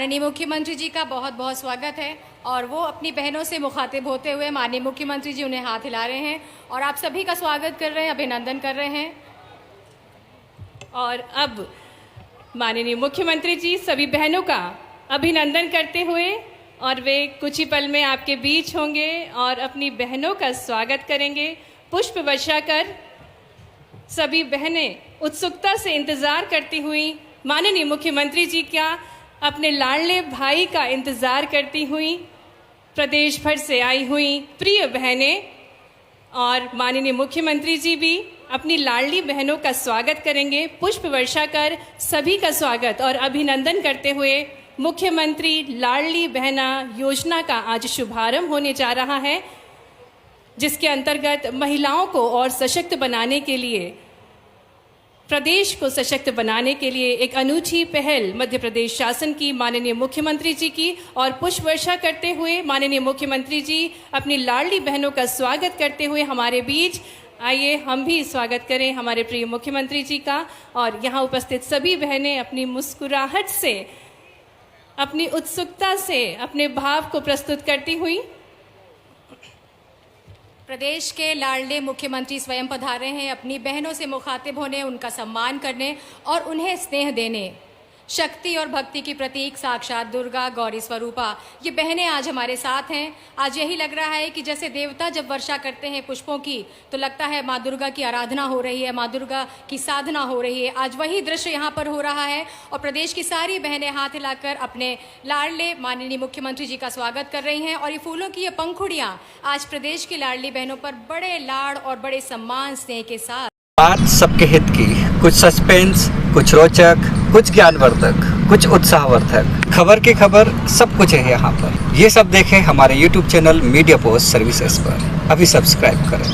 माननीय मुख्यमंत्री जी का बहुत बहुत स्वागत है और वो अपनी बहनों से मुखातिब होते हुए माननीय मुख्यमंत्री जी उन्हें हाथ हिला रहे हैं और आप सभी का स्वागत कर रहे हैं, अभिनंदन कर रहे हैं। और अब माननीय मुख्यमंत्री जी सभी बहनों का अभिनंदन करते हुए और वे कुछ ही पल में आपके बीच होंगे और अपनी बहनों का स्वागत करेंगे। पुष्प वर्षा कर सभी बहनें उत्सुकता से इंतज़ार करती हुई माननीय मुख्यमंत्री जी का अपने लाडले भाई का इंतज़ार करती हुई प्रदेश भर से आई हुई प्रिय बहनें और माननीय मुख्यमंत्री जी भी अपनी लाडली बहनों का स्वागत करेंगे। पुष्प वर्षा कर सभी का स्वागत और अभिनंदन करते हुए मुख्यमंत्री लाडली बहना योजना का आज शुभारंभ होने जा रहा है, जिसके अंतर्गत महिलाओं को और सशक्त बनाने के लिए, प्रदेश को सशक्त बनाने के लिए एक अनूठी पहल मध्य प्रदेश शासन की, माननीय मुख्यमंत्री जी की। और पुष्प वर्षा करते हुए माननीय मुख्यमंत्री जी अपनी लाडली बहनों का स्वागत करते हुए हमारे बीच आइए हम भी स्वागत करें हमारे प्रिय मुख्यमंत्री जी का। और यहाँ उपस्थित सभी बहनें अपनी मुस्कुराहट से, अपनी उत्सुकता से अपने भाव को प्रस्तुत करती हुई। प्रदेश के लाडले मुख्यमंत्री स्वयं पधारे हैं अपनी बहनों से मुखातिब होने, उनका सम्मान करने और उन्हें स्नेह देने। शक्ति और भक्ति की प्रतीक साक्षात दुर्गा गौरी स्वरूपा ये बहनें आज हमारे साथ हैं। आज यही लग रहा है कि जैसे देवता जब वर्षा करते हैं पुष्पों की तो लगता है माँ दुर्गा की आराधना हो रही है, माँ दुर्गा की साधना हो रही है। आज वही दृश्य यहाँ पर हो रहा है और प्रदेश की सारी बहनें हाथ हिलाकर अपने लाडले माननीय मुख्यमंत्री जी का स्वागत कर रही हैं। और ये फूलों की ये पंखुड़ियाँ आज प्रदेश की लाडली बहनों पर बड़े लाड़ और बड़े सम्मान स्नेह के साथ बात सबके हित की, कुछ सस्पेंस, कुछ रोचक, कुछ ज्ञानवर्धक, कुछ उत्साहवर्धक, खबर की खबर सब कुछ है यहाँ पर। ये सब देखें हमारे YouTube channel media post services पर। अभी सब्सक्राइब करें।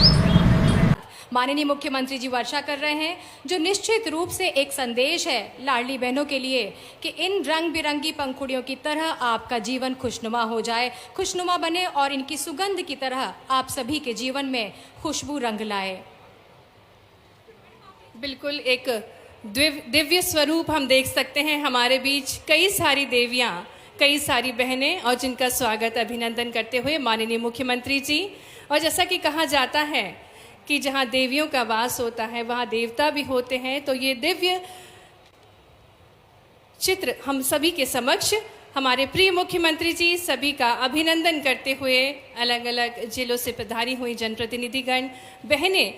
माननीय मुख्यमंत्री जी वर्षा कर रहे हैं, जो निश्चित रूप से एक संदेश है लाडली बहनों के लिए कि इन रंग बिरंगी पंखुड़ियों की तरह आपका जीवन खुशनुमा हो जाए, खुशनुमा बने और इनकी सुगंध की तरह आप सभी के जीवन में खुशबू रंग लाए। बिल्कुल एक दिव्य स्वरूप हम देख सकते हैं हमारे बीच, कई सारी देवियाँ, कई सारी बहनें और जिनका स्वागत अभिनंदन करते हुए माननीय मुख्यमंत्री जी। और जैसा कि कहा जाता है कि जहाँ देवियों का वास होता है वहाँ देवता भी होते हैं, तो ये दिव्य चित्र हम सभी के समक्ष हमारे प्रिय मुख्यमंत्री जी सभी का अभिनंदन करते हुए अलग अलग जिलों से पधारी हुई जनप्रतिनिधिगण बहनें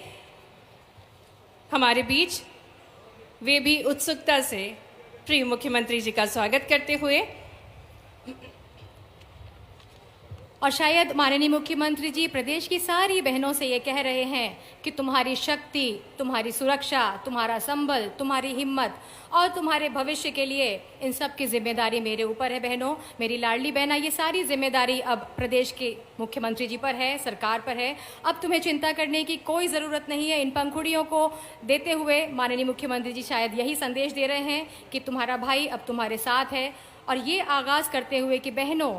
हमारे बीच, वे भी उत्सुकता से प्रिय मुख्यमंत्री जी का स्वागत करते हुए। और शायद माननीय मुख्यमंत्री जी प्रदेश की सारी बहनों से ये कह रहे हैं कि तुम्हारी शक्ति, तुम्हारी सुरक्षा, तुम्हारा संबल, तुम्हारी हिम्मत और तुम्हारे भविष्य के लिए इन सब की जिम्मेदारी मेरे ऊपर है। बहनों, मेरी लाडली बहना, ये सारी जिम्मेदारी अब प्रदेश के मुख्यमंत्री जी पर है, सरकार पर है। अब तुम्हें चिंता करने की कोई ज़रूरत नहीं है। इन पंखुड़ियों को देते हुए माननीय मुख्यमंत्री जी शायद यही संदेश दे रहे हैं कि तुम्हारा भाई अब तुम्हारे साथ है। और ये आगाज़ करते हुए कि बहनों,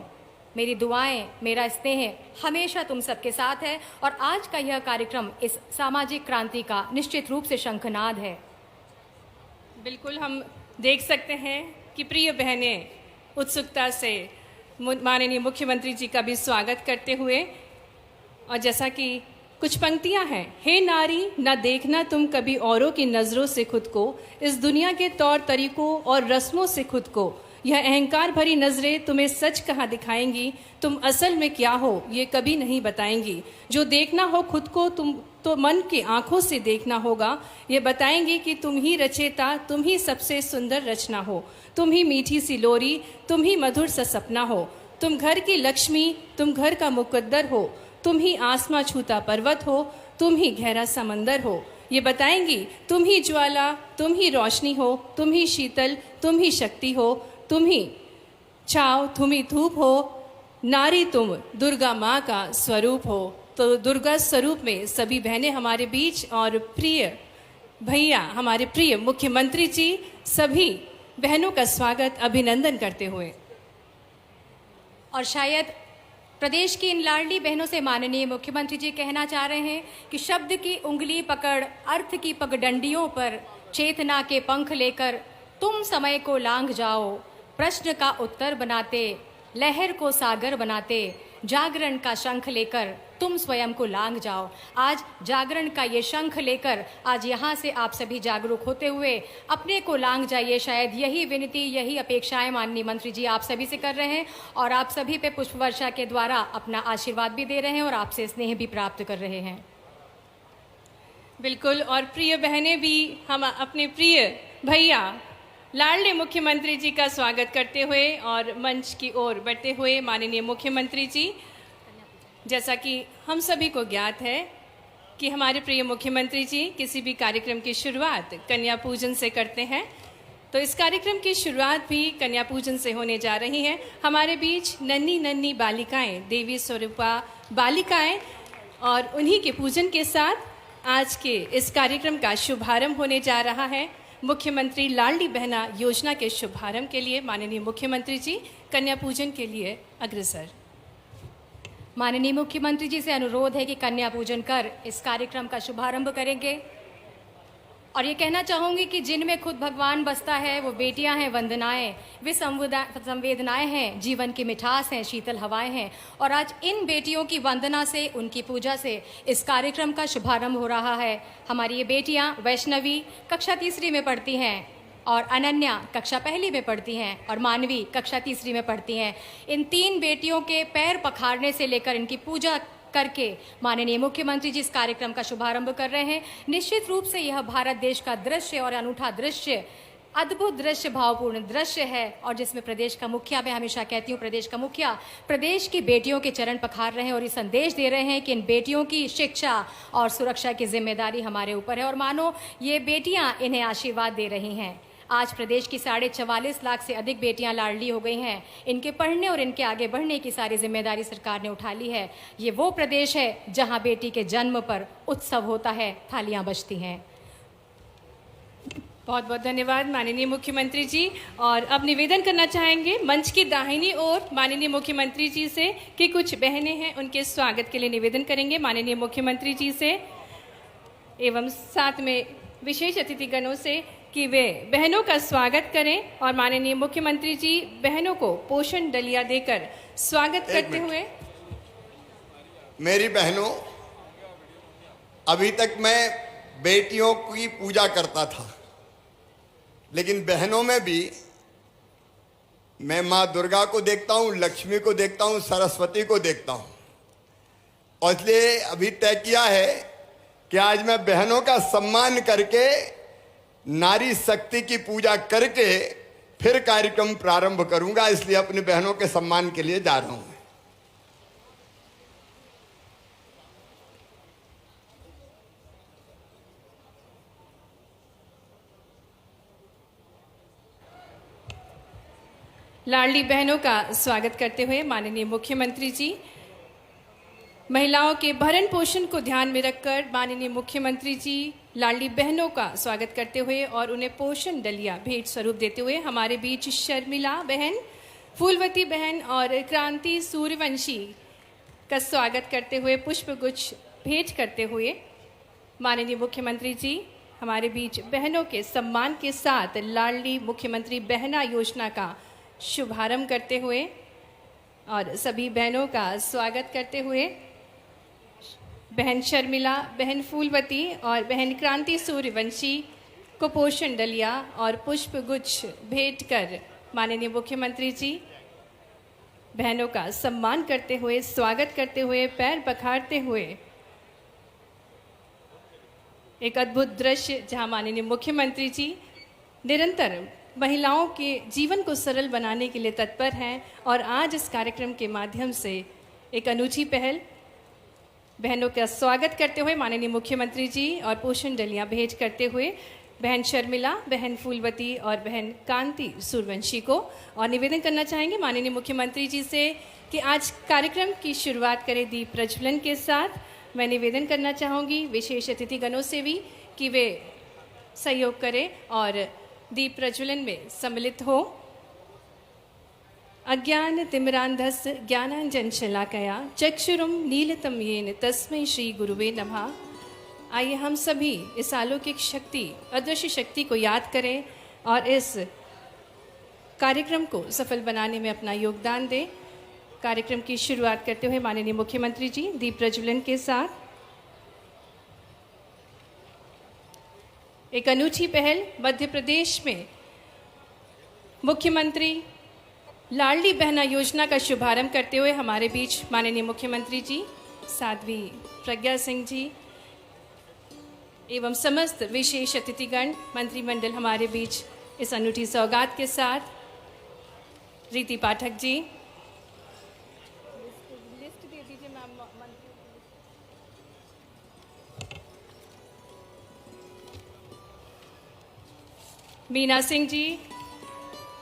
मेरी दुआएं, मेरा स्नेह हमेशा तुम सबके साथ है। और आज का यह कार्यक्रम इस सामाजिक क्रांति का निश्चित रूप से शंखनाद है। बिल्कुल हम देख सकते हैं कि प्रिय बहनें उत्सुकता से माननीय मुख्यमंत्री जी का भी स्वागत करते हुए, और जैसा कि कुछ पंक्तियां हैं। हे नारी, न देखना तुम कभी औरों की नज़रों से खुद को, इस दुनिया के तौर तरीकों और रस्मों से खुद को। यह अहंकार भरी नजरें तुम्हें सच कहाँ दिखाएंगी, तुम असल में क्या हो ये कभी नहीं बताएंगी। जो देखना हो खुद को तुम तो मन की आंखों से देखना होगा, ये बताएंगी कि तुम ही रचेता, तुम ही सबसे सुंदर रचना हो, तुम ही मीठी सी लोरी, तुम ही मधुर सा सपना हो, तुम घर की लक्ष्मी, तुम घर का मुकद्दर हो, तुम ही आसमां छूता पर्वत हो, तुम ही गहरा समंदर हो। ये बताएंगी तुम ही ज्वाला, तुम ही रोशनी हो, तुम ही शीतल, तुम ही शक्ति हो, तुम ही छाव, तुम ही धूप हो, नारी तुम दुर्गा माँ का स्वरूप हो। तो दुर्गा स्वरूप में सभी बहनें हमारे बीच और प्रिय भैया हमारे प्रिय मुख्यमंत्री जी सभी बहनों का स्वागत अभिनंदन करते हुए। और शायद प्रदेश की इन लाडली बहनों से माननीय मुख्यमंत्री जी कहना चाह रहे हैं कि शब्द की उंगली पकड़, अर्थ की पगडंडियों पर, चेतना के पंख लेकर तुम समय को लांघ जाओ, प्रश्न का उत्तर बनाते, लहर को सागर बनाते, जागरण का शंख लेकर तुम स्वयं को लांग जाओ। आज जागरण का ये शंख लेकर आज यहाँ से आप सभी जागरूक होते हुए अपने को लांग जाइए। शायद यही विनती, यही अपेक्षाएं माननीय मंत्री जी आप सभी से कर रहे हैं और आप सभी पे पुष्प वर्षा के द्वारा अपना आशीर्वाद भी दे रहे हैं और आपसे स्नेह भी प्राप्त कर रहे हैं। बिल्कुल। और प्रिय बहनें भी हम अपने प्रिय भैया लाडले मुख्यमंत्री जी का स्वागत करते हुए और मंच की ओर बढ़ते हुए माननीय मुख्यमंत्री जी, जैसा कि हम सभी को ज्ञात है कि हमारे प्रिय मुख्यमंत्री जी किसी भी कार्यक्रम की शुरुआत कन्या पूजन से करते हैं, तो इस कार्यक्रम की शुरुआत भी कन्या पूजन से होने जा रही है। हमारे बीच नन्ही नन्ही बालिकाएं, देवी स्वरूपा बालिकाएं, और उन्हीं के पूजन के साथ आज के इस कार्यक्रम का शुभारंभ होने जा रहा है। मुख्यमंत्री लाडली बहना योजना के शुभारंभ के लिए माननीय मुख्यमंत्री जी कन्या पूजन के लिए अग्रसर। माननीय मुख्यमंत्री जी से अनुरोध है कि कन्या पूजन कर इस कार्यक्रम का शुभारंभ करेंगे। और ये कहना चाहूँगी कि जिनमें खुद भगवान बसता है वो बेटियां हैं वंदनाएं, वे संवेदनाएं हैं, जीवन की मिठास हैं, शीतल हवाएं हैं। और आज इन बेटियों की वंदना से, उनकी पूजा से इस कार्यक्रम का शुभारंभ हो रहा है। हमारी ये बेटियां वैष्णवी कक्षा 3री में पढ़ती हैं और अनन्या कक्षा 1ली में पढ़ती हैं और मानवी कक्षा 3री में पढ़ती हैं। इन 3 बेटियों के पैर पखारने से लेकर इनकी पूजा करके माननीय मुख्यमंत्री जी इस कार्यक्रम का शुभारंभ कर रहे हैं। निश्चित रूप से यह भारत देश का दृश्य और अनूठा दृश्य, अद्भुत दृश्य, भावपूर्ण दृश्य है और जिसमें प्रदेश का मुखिया, मैं हमेशा कहती हूँ प्रदेश का मुखिया प्रदेश की बेटियों के चरण पखार रहे हैं और ये संदेश दे रहे हैं कि इन बेटियों की शिक्षा और सुरक्षा की जिम्मेदारी हमारे ऊपर है और मानो ये बेटियां इन्हें आशीर्वाद दे रही हैं। आज प्रदेश की 44.5 लाख से अधिक बेटियां लाडली हो गई हैं। इनके पढ़ने और इनके आगे बढ़ने की सारी जिम्मेदारी सरकार ने उठा ली है। ये वो प्रदेश है जहां बेटी के जन्म पर उत्सव होता है, थालियां बजती हैं। बहुत बहुत धन्यवाद माननीय मुख्यमंत्री जी। और अब निवेदन करना चाहेंगे मंच की दाहिनी ओर माननीय मुख्यमंत्री जी से कि कुछ बहनें हैं, उनके स्वागत के लिए निवेदन करेंगे माननीय मुख्यमंत्री जी से, एवं साथ में विशेष अतिथिगणों से कि वे बहनों का स्वागत करें और माननीय मुख्यमंत्री जी बहनों को पोषण डलिया देकर स्वागत करते हुए। मेरी बहनों, अभी तक मैं बेटियों की पूजा करता था, लेकिन बहनों में भी मैं माँ दुर्गा को देखता हूँ, लक्ष्मी को देखता हूँ, सरस्वती को देखता हूँ। और इसलिए अभी तय किया है कि आज मैं बहनों का सम्मान करके, नारी शक्ति की पूजा करके फिर कार्यक्रम प्रारंभ करूंगा। इसलिए अपनी बहनों के सम्मान के लिए जा रहा हूं। लाडली बहनों का स्वागत करते हुए माननीय मुख्यमंत्री जी महिलाओं के भरण पोषण को ध्यान में रखकर माननीय मुख्यमंत्री जी लाडली बहनों का स्वागत करते हुए और उन्हें पोषण डलिया भेंट स्वरूप देते हुए हमारे बीच शर्मिला बहन, फूलवती बहन और क्रांति सूर्यवंशी का स्वागत करते हुए पुष्पगुच्छ भेंट करते हुए माननीय मुख्यमंत्री जी हमारे बीच बहनों के सम्मान के साथ लाडली मुख्यमंत्री बहना योजना का शुभारंभ करते हुए और सभी बहनों का स्वागत करते हुए बहन शर्मिला, बहन फूलवती और बहन क्रांति सूर्यवंशी को पोषण डलिया और पुष्पगुच्छ भेंट कर माननीय मुख्यमंत्री जी बहनों का सम्मान करते हुए, स्वागत करते हुए, पैर पखारते हुए एक अद्भुत दृश्य जहां माननीय मुख्यमंत्री जी निरंतर महिलाओं के जीवन को सरल बनाने के लिए तत्पर हैं और आज इस कार्यक्रम के माध्यम से एक अनूठी पहल बहनों का स्वागत करते हुए माननीय मुख्यमंत्री जी और पोषण डलियां भेंट करते हुए बहन शर्मिला, बहन फूलवती और बहन कांति सूर्यवंशी को और निवेदन करना चाहेंगे माननीय मुख्यमंत्री जी से कि आज कार्यक्रम की शुरुआत करें दीप प्रज्वलन के साथ। मैं निवेदन करना चाहूँगी विशेष अतिथिगणों से भी कि वे सहयोग करें और दीप प्रज्वलन में सम्मिलित हो। अज्ञान तिमिरांधस् ज्ञानांजन शलाकया चक्षुरुम नीलतम येन तस्मै श्री गुरुवे नमः। आइए हम सभी इस अलौकिक शक्ति, अदृश्य शक्ति को याद करें और इस कार्यक्रम को सफल बनाने में अपना योगदान दें। कार्यक्रम की शुरुआत करते हुए माननीय मुख्यमंत्री जी दीप प्रज्वलन के साथ एक अनूठी पहल मध्य प्रदेश में मुख्यमंत्री लाडली बहना योजना का शुभारंभ करते हुए हमारे बीच माननीय मुख्यमंत्री जी, साध्वी प्रज्ञा सिंह जी एवं समस्त विशेष अतिथिगण मंत्रिमंडल हमारे बीच इस अनूठी सौगात के साथ। रीति पाठक जी, लिस्ट दे दीजिए मैम। मीना सिंह जी,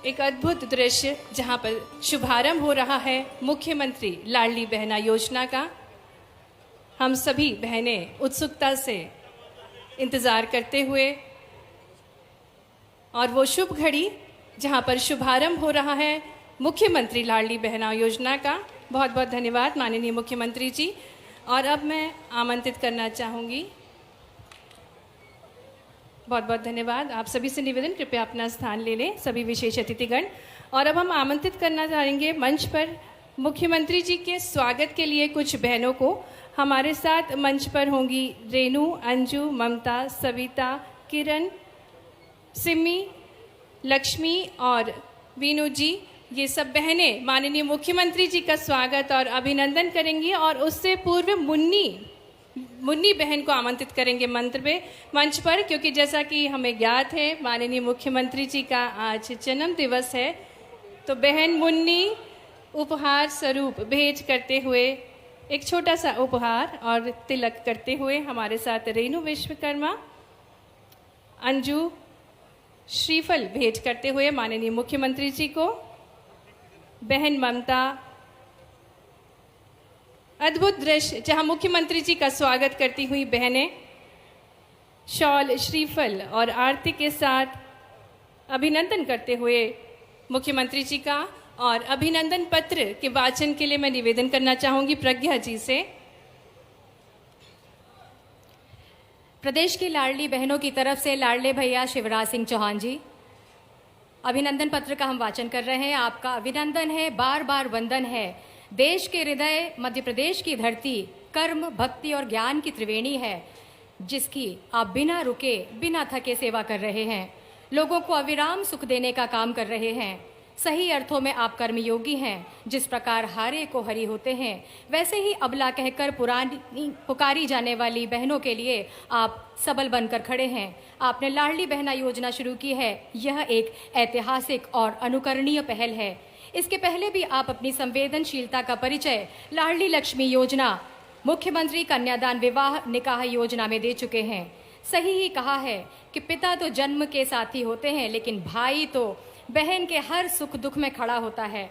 एक अद्भुत दृश्य जहां पर शुभारंभ हो रहा है मुख्यमंत्री लाडली बहना योजना का। हम सभी बहनें उत्सुकता से इंतज़ार करते हुए और वो शुभ घड़ी जहां पर शुभारंभ हो रहा है मुख्यमंत्री लाडली बहना योजना का। बहुत बहुत धन्यवाद माननीय मुख्यमंत्री जी। और अब मैं आमंत्रित करना चाहूँगी, बहुत बहुत धन्यवाद। आप सभी से निवेदन, कृपया अपना स्थान ले लें सभी विशेष अतिथिगण। और अब हम आमंत्रित करना चाहेंगे मंच पर मुख्यमंत्री जी के स्वागत के लिए कुछ बहनों को। हमारे साथ मंच पर होंगी रेनू, अंजू, ममता, सविता, किरण, सिमी, लक्ष्मी और वीनू जी। ये सब बहनें माननीय मुख्यमंत्री जी का स्वागत और अभिनंदन करेंगी और उससे पूर्व मुन्नी बहन को आमंत्रित करेंगे मंच पर, क्योंकि जैसा कि हमें ज्ञात है माननीय मुख्यमंत्री जी का आज जन्म दिवस है। तो बहन मुन्नी उपहार स्वरूप भेंट करते हुए एक छोटा सा उपहार और तिलक करते हुए हमारे साथ रेनू विश्वकर्मा, अंजू श्रीफल भेंट करते हुए माननीय मुख्यमंत्री जी को, बहन ममता। अद्भुत दृश्य जहां मुख्यमंत्री जी का स्वागत करती हुई बहनें शॉल, श्रीफल और आरती के साथ अभिनंदन करते हुए मुख्यमंत्री जी का। और अभिनंदन पत्र के वाचन के लिए मैं निवेदन करना चाहूंगी प्रज्ञा जी से। प्रदेश की लाडली बहनों की तरफ से लाडले भैया शिवराज सिंह चौहान जी, अभिनंदन पत्र का हम वाचन कर रहे हैं। आपका अभिनंदन है, बार बार वंदन है। देश के हृदय मध्य प्रदेश की धरती कर्म, भक्ति और ज्ञान की त्रिवेणी है, जिसकी आप बिना रुके बिना थके सेवा कर रहे हैं। लोगों को अविराम सुख देने का काम कर रहे हैं। सही अर्थों में आप कर्मयोगी हैं। जिस प्रकार हारे को हरि होते हैं, वैसे ही अबला कहकर पुकारी जाने वाली बहनों के लिए आप सबल बनकर खड़े हैं। आपने लाडली बहना योजना शुरू की है। यह एक ऐतिहासिक और अनुकरणीय पहल है। इसके पहले भी आप अपनी संवेदनशीलता का परिचय लाडली लक्ष्मी योजना, मुख्यमंत्री कन्यादान विवाह निकाह योजना में दे चुके हैं। सही ही कहा है कि पिता तो जन्म के साथी होते हैं, लेकिन भाई तो बहन के हर सुख दुख में खड़ा होता है।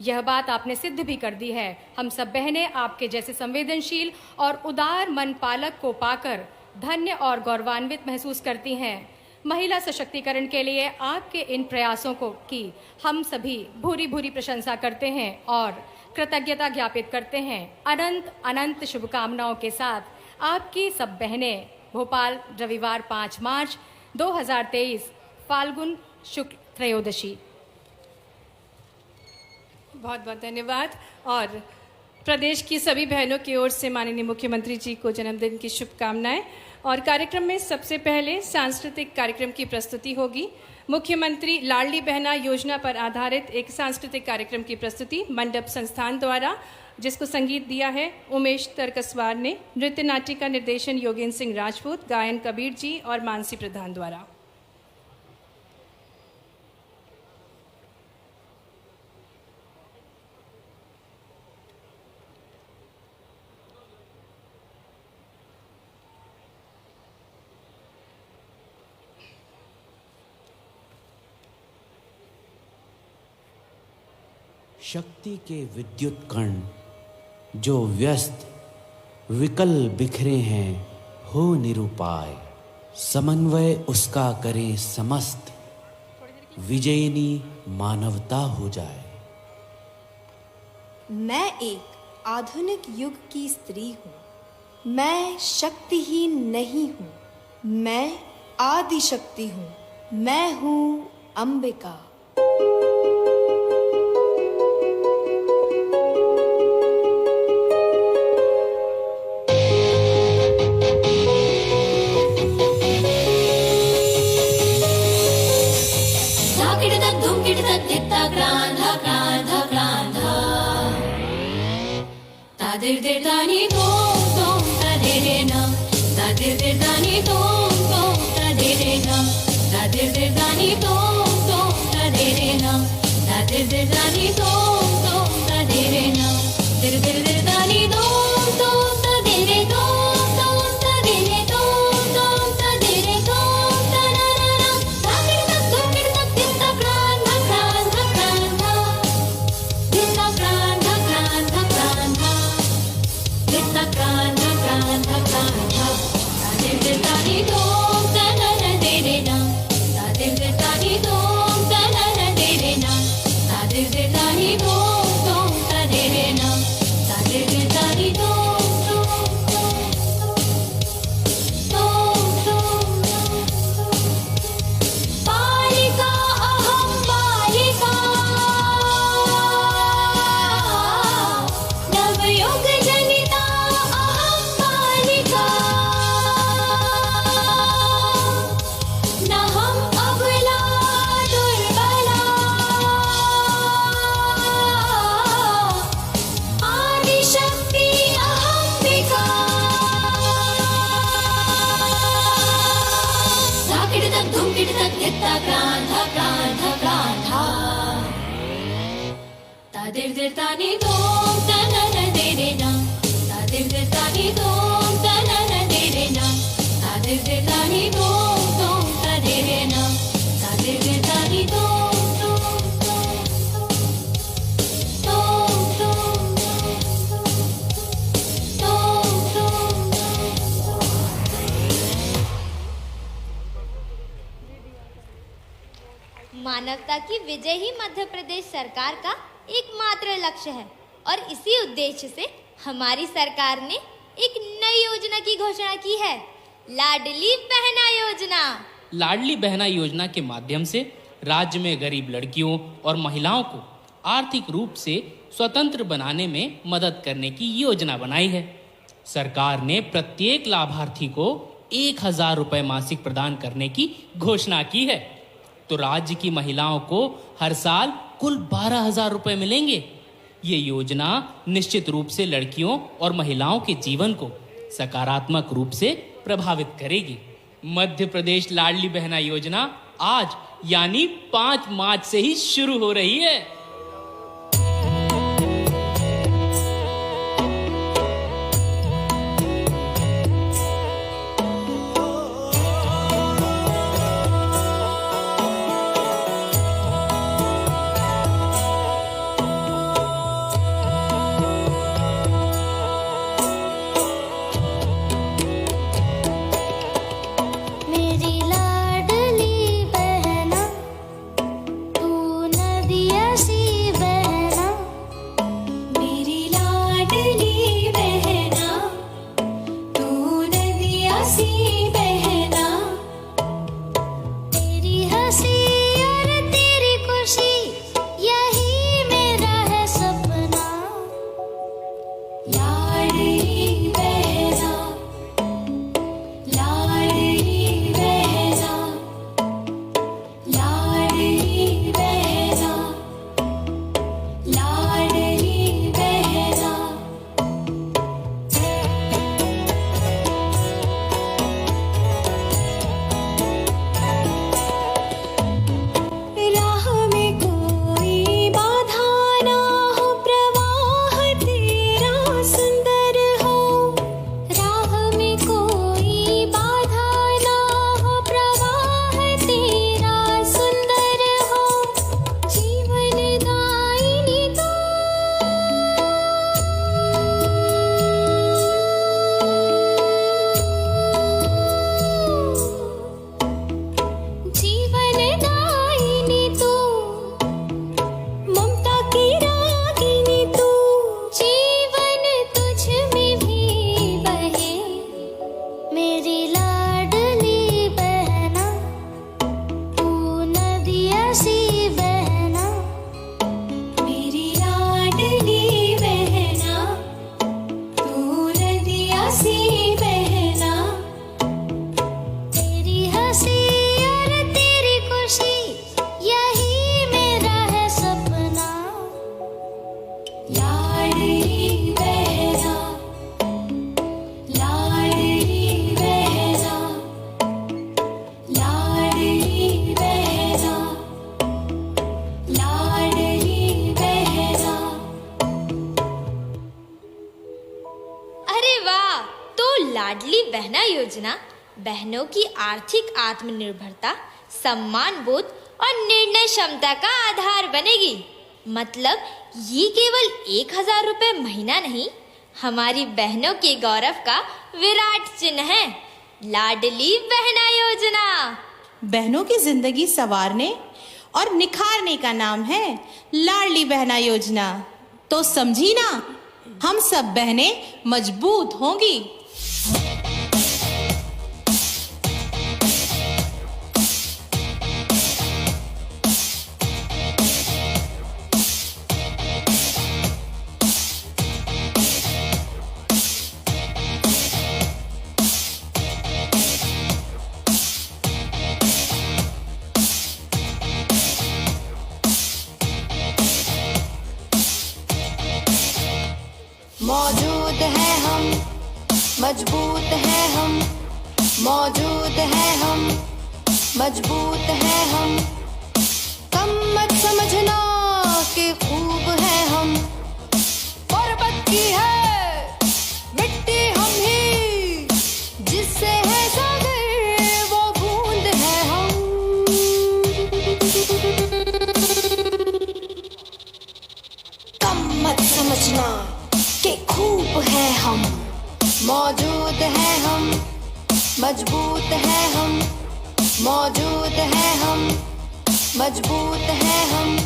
यह बात आपने सिद्ध भी कर दी है। हम सब बहनें आपके जैसे संवेदनशील और उदार मन पालक को पाकर धन्य और गौरवान्वित महसूस करती हैं। महिला सशक्तिकरण के लिए आपके इन प्रयासों की हम सभी भूरी भूरी प्रशंसा करते हैं और कृतज्ञता ज्ञापित करते हैं। अनंत अनंत शुभकामनाओं के साथ आपकी सब बहनें। भोपाल, रविवार 5 मार्च 2023, फाल्गुन शुक्ल त्रयोदशी। बहुत बहुत धन्यवाद। और प्रदेश की सभी बहनों की ओर से माननीय मुख्यमंत्री जी को जन्मदिन की शुभकामनाएं। और कार्यक्रम में सबसे पहले सांस्कृतिक कार्यक्रम की प्रस्तुति होगी। मुख्यमंत्री लाडली बहना योजना पर आधारित एक सांस्कृतिक कार्यक्रम की प्रस्तुति मंडप संस्थान द्वारा, जिसको संगीत दिया है उमेश तरकसवार ने। नृत्य नाट्य का निर्देशन योगेंद्र सिंह राजपूत, गायन कबीर जी और मानसी प्रधान द्वारा। शक्ति के विद्युत कण जो व्यस्त विकल बिखरे हैं हो निरुपाय, समन्वय उसका करें समस्त, विजयिनी मानवता हो जाए। मैं एक आधुनिक युग की स्त्री हूँ। मैं शक्तिहीन नहीं हूँ। मैं आदि शक्ति हूँ। मैं हूँ Ambika. dir dir dani dom dom da de re na, da dir dir dani dom dom da de re na, da dir dir dani dom dom da de re na, da dir dir dani dom dom da de re na, dir dir dir dani dom dom da de re dom dom da de re dom dom da de re dom da na na na, da dir da dum dir da dir da gran da gran da gran da, dir da gran da gran da gran da, dir da gran da gran da gran da, da dir dir dani dom da na na de re na, da dir dir dani dom da na na de re na, da dir dir dani dom dom da de re na, da dir dir dani dom dom dom dom dom बालिका अहं बालिका नवयुग जनिता अहं बालिका नहं अबला दुर्बला आदिशक्ति अहंबिका साकिडतक धुमकिडतक धित्ता क्रांधा क्रांधा क्रांधा तादिर दिर तानी दोम तनन दे रे ना, तादिर दिर तानी दोम तनन दे रे ना, तादिर दिर तानी दोम दोम ता दे रे ना, तादिर दिर तानी दोम दोम दोम दोम दोम दोम दोम दोम मानवता की विजय ही मध्य प्रदेश सरकार का एकमात्र लक्ष्य है और इसी उद्देश्य से हमारी सरकार ने एक नई योजना की घोषणा की है, लाडली बहना योजना। लाडली बहना योजना के माध्यम से राज्य में गरीब लड़कियों और महिलाओं को आर्थिक रूप से स्वतंत्र बनाने में मदद करने की योजना बनाई है। सरकार ने प्रत्येक लाभार्थी को 1,000 रुपए मासिक प्रदान करने की घोषणा की है। तो राज्य की महिलाओं को हर साल कुल 12,000 रुपए मिलेंगे। ये योजना निश्चित रूप से लड़कियों और महिलाओं के जीवन को सकारात्मक रूप से प्रभावित करेगी। मध्य प्रदेश लाडली बहना योजना आज यानी 5 मार्च से ही शुरू हो रही है। मेरी लाडली बहना तू नदिया सी लाडली बहना योजना बहनों की आर्थिक आत्मनिर्भरता, सम्मान बोध और निर्णय क्षमता का आधार बनेगी। मतलब ये केवल 1,000 रुपए महीना नहीं, हमारी बहनों के गौरव का विराट चिन्ह है। लाडली बहना योजना बहनों की जिंदगी संवारने और निखारने का नाम है लाडली बहना योजना। तो समझी ना, हम सब बहनें मजबूत होंगी। मौजूद है हम, मजबूत है हम, मौजूद है हम, मजबूत है हम। कम मत समझना कि खूब है हम, पर्वत की है मिट्टी हम ही, जिससे है सागर वो बूंद है हम। कम मत समझना कि खूब है हम, मौजूद है हम, मजबूत है हम, मौजूद है हम, मजबूत है हम।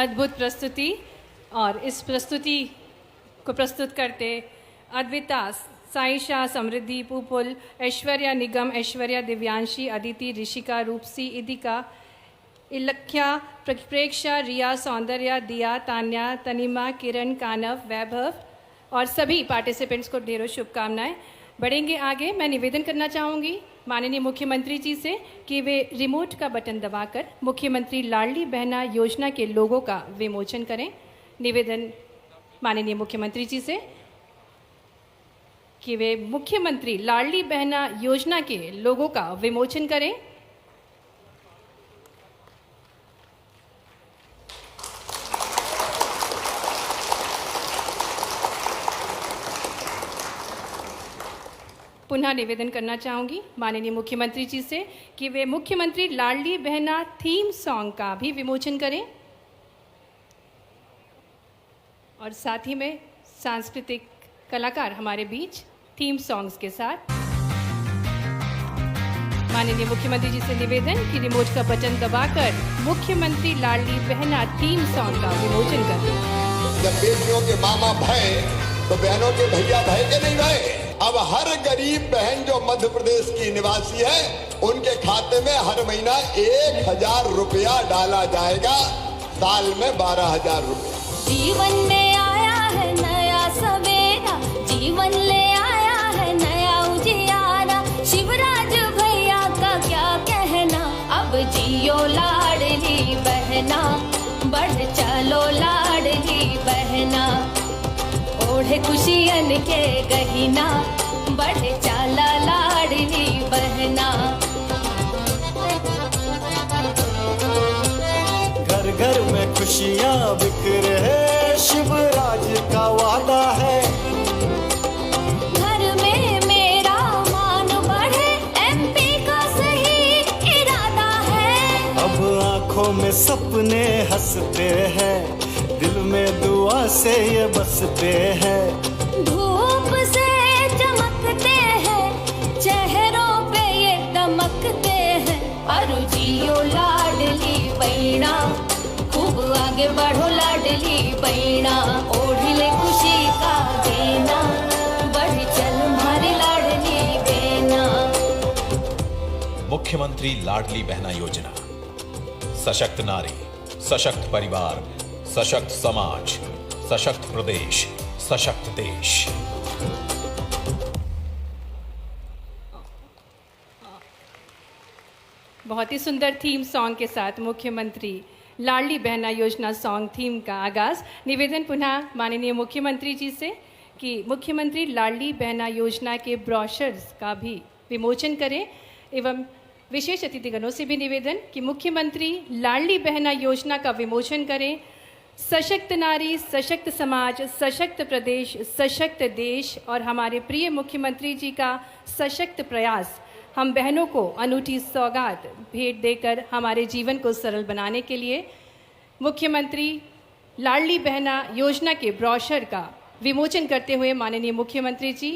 अद्भुत प्रस्तुति। और इस प्रस्तुति को प्रस्तुत करते अद्विता, साइशा, समृद्धि, पुपुल, ऐश्वर्या, निगम, ऐश्वर्या, दिव्यांशी, अदिति, ऋषिका, रूपसी, इदिका, इलख्या, प्रेक्षा, रिया, सौंदर्या, दिया, तान्या, तनिमा, किरण, कानव, वैभव और सभी पार्टिसिपेंट्स को ढेरों शुभकामनाएं। बढ़ेंगे आगे। मैं निवेदन करना चाहूँगी माननीय मुख्यमंत्री जी से कि वे रिमोट का बटन दबाकर मुख्यमंत्री लाडली बहना योजना के लोगों का विमोचन करें। निवेदन माननीय मुख्यमंत्री जी से कि वे मुख्यमंत्री लाडली बहना योजना के लोगों का विमोचन करें। पुनः निवेदन करना चाहूँगी माननीय मुख्यमंत्री जी से कि वे मुख्यमंत्री लाडली बहना थीम सॉन्ग का भी विमोचन करें और साथ ही में सांस्कृतिक कलाकार हमारे बीच थीम सॉन्ग्स के साथ। माननीय मुख्यमंत्री जी से निवेदन कि रिमोट का बटन दबाकर मुख्यमंत्री लाडली बहना थीम सॉन्ग का विमोचन करें। जब बेटियों के मामा भय तो बहनों के भैया भय के नहीं भय। अब हर गरीब बहन जो मध्य प्रदेश की निवासी है, उनके खाते में हर महीना 1,000 रुपया डाला जाएगा, साल में 12,000 रुपया। जीवन में आया है नया सवेरा, जीवन ले आया है नया उजियारा। शिवराज भैया का क्या कहना, अब जियो लाडली बहना, बढ़ चलो लाडली बहना। ओढ़े खुशियन के गहिना, बढ़ चला लाडली बहना। खुशियाँ बिखरे शिवराज का वादा है। घर में मेरा मान बढ़े MP का सही इरादा है। अब आंखों में सपने हंसते हैं, दिल में दुआ से ये बसते हैं। धूप से चमकते हैं, चेहरों पे ये दमकते हैं। अरु जियो लाडली बहिना, खूब आगे बढ़ो लाडली बहिना। ओढ़ले खुशी का देना, बढ़ चल मारी लाडली बहना। मुख्यमंत्री लाडली बहना योजना, सशक्त नारी, सशक्त परिवार, सशक्त समाज, सशक्त प्रदेश, सशक्त देश। बहुत ही सुंदर थीम सॉन्ग के साथ मुख्यमंत्री लाडली बहना योजना सॉन्ग थीम का आगाज। निवेदन पुनः माननीय मुख्यमंत्री जी से कि मुख्यमंत्री लाडली बहना योजना के ब्रोशर्स का भी विमोचन करें एवं विशेष अतिथिगणों से भी निवेदन कि मुख्यमंत्री लाडली बहना योजना का विमोचन करें। सशक्त नारी, सशक्त समाज, सशक्त प्रदेश, सशक्त देश और हमारे प्रिय मुख्यमंत्री जी का सशक्त प्रयास हम बहनों को अनूठी सौगात भेंट देकर हमारे जीवन को सरल बनाने के लिए मुख्यमंत्री लाडली बहना योजना के ब्रोशर का विमोचन करते हुए माननीय मुख्यमंत्री जी,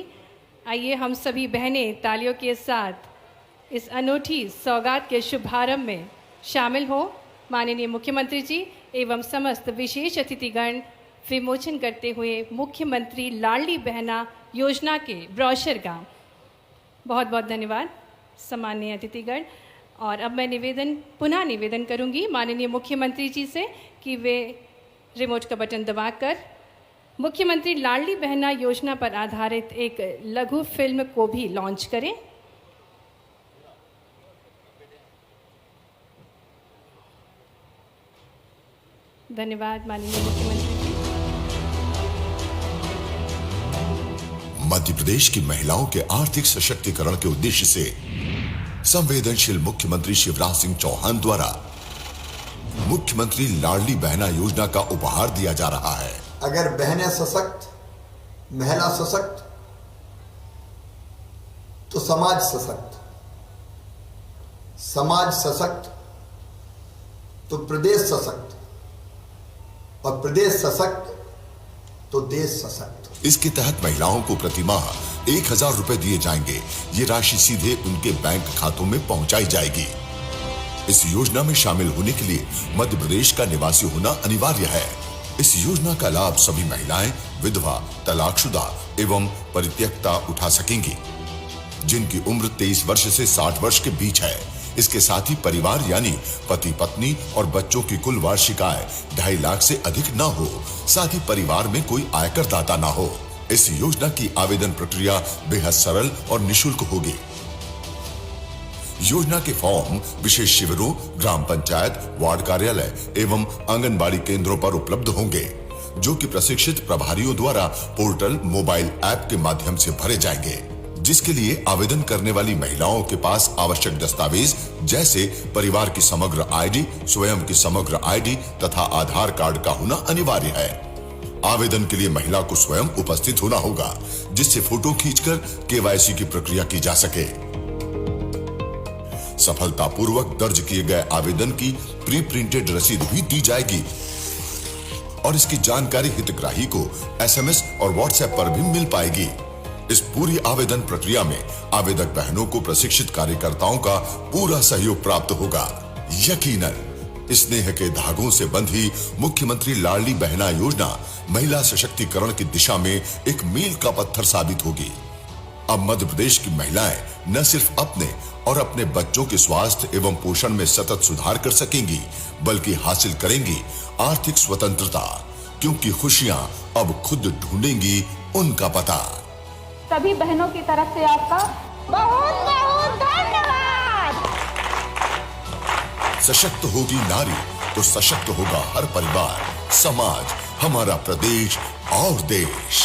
आइए हम सभी बहनें तालियों के साथ इस अनूठी सौगात के शुभारंभ में शामिल हों। माननीय मुख्यमंत्री जी एवं समस्त विशेष अतिथिगण विमोचन करते हुए मुख्यमंत्री लाडली बहना योजना के ब्रोशर का बहुत बहुत धन्यवाद सम्माननीय अतिथिगण। और अब मैं पुनः निवेदन करूंगी माननीय मुख्यमंत्री जी से कि वे रिमोट का बटन दबाकर मुख्यमंत्री लाडली बहना योजना पर आधारित एक लघु फिल्म को भी लॉन्च करें। धन्यवाद माननीय मुख्यमंत्री जी। मध्य प्रदेश की महिलाओं के आर्थिक सशक्तिकरण के उद्देश्य से संवेदनशील मुख्यमंत्री शिवराज सिंह चौहान द्वारा मुख्यमंत्री लाडली बहना योजना का उपहार दिया जा रहा है। अगर बहनें सशक्त, महिला सशक्त, तो समाज सशक्त, समाज सशक्त तो प्रदेश सशक्त, और प्रदेश सशक्त तो देश सशक्त। इसके तहत महिलाओं को प्रति माह 1000 रुपए दिए जाएंगे। ये राशि सीधे उनके बैंक खातों में पहुंचाई जाएगी। इस योजना में शामिल होने के लिए मध्य प्रदेश का निवासी होना अनिवार्य है। इस योजना का लाभ सभी महिलाएं, विधवा, तलाकशुदा एवं परित्यक्ता उठा सकेंगी, जिनकी उम्र 23 वर्ष से 60 वर्ष के बीच है। इसके साथ ही परिवार यानी पति पत्नी और बच्चों की कुल वार्षिक आय 2.5 लाख से अधिक न हो, साथ ही परिवार में कोई आयकर दाता न हो। इस योजना की आवेदन प्रक्रिया बेहद सरल और निशुल्क होगी। योजना के फॉर्म विशेष शिविरों, ग्राम पंचायत, वार्ड कार्यालय एवं आंगनबाड़ी केंद्रों पर उपलब्ध होंगे, जो कि प्रशिक्षित प्रभारियों द्वारा पोर्टल मोबाइल ऐप के माध्यम से भरे जाएंगे, जिसके लिए आवेदन करने वाली महिलाओं के पास आवश्यक दस्तावेज जैसे परिवार की समग्र आईडी, स्वयं की समग्र आईडी तथा आधार कार्ड का होना अनिवार्य है। आवेदन के लिए महिला को स्वयं उपस्थित होना होगा, जिससे फोटो खींचकर केवाईसी की प्रक्रिया की जा सके। सफलतापूर्वक दर्ज किए गए आवेदन की प्री प्रिंटेड रसीद भी दी जाएगी और इसकी जानकारी हितग्राही को SMS और WhatsApp पर भी मिल पाएगी। इस पूरी आवेदन प्रक्रिया में आवेदक बहनों को प्रशिक्षित कार्यकर्ताओं का पूरा सहयोग प्राप्त होगा। यकीनन स्नेह के धागों से बंधी मुख्यमंत्री लाडली बहना योजना महिला सशक्तिकरण की दिशा में एक मील का पत्थर साबित होगी। अब मध्य प्रदेश की महिलाएं न सिर्फ अपने और अपने बच्चों के स्वास्थ्य एवं पोषण में सतत सुधार कर सकेंगी, बल्कि हासिल करेंगी आर्थिक स्वतंत्रता, क्योंकि खुशियां अब खुद ढूंढेंगी उनका पता। सभी बहनों की तरफ से आपका बहुत बहुत धन्यवाद। सशक्त होगी नारी तो सशक्त होगा हर परिवार, समाज, हमारा प्रदेश और देश।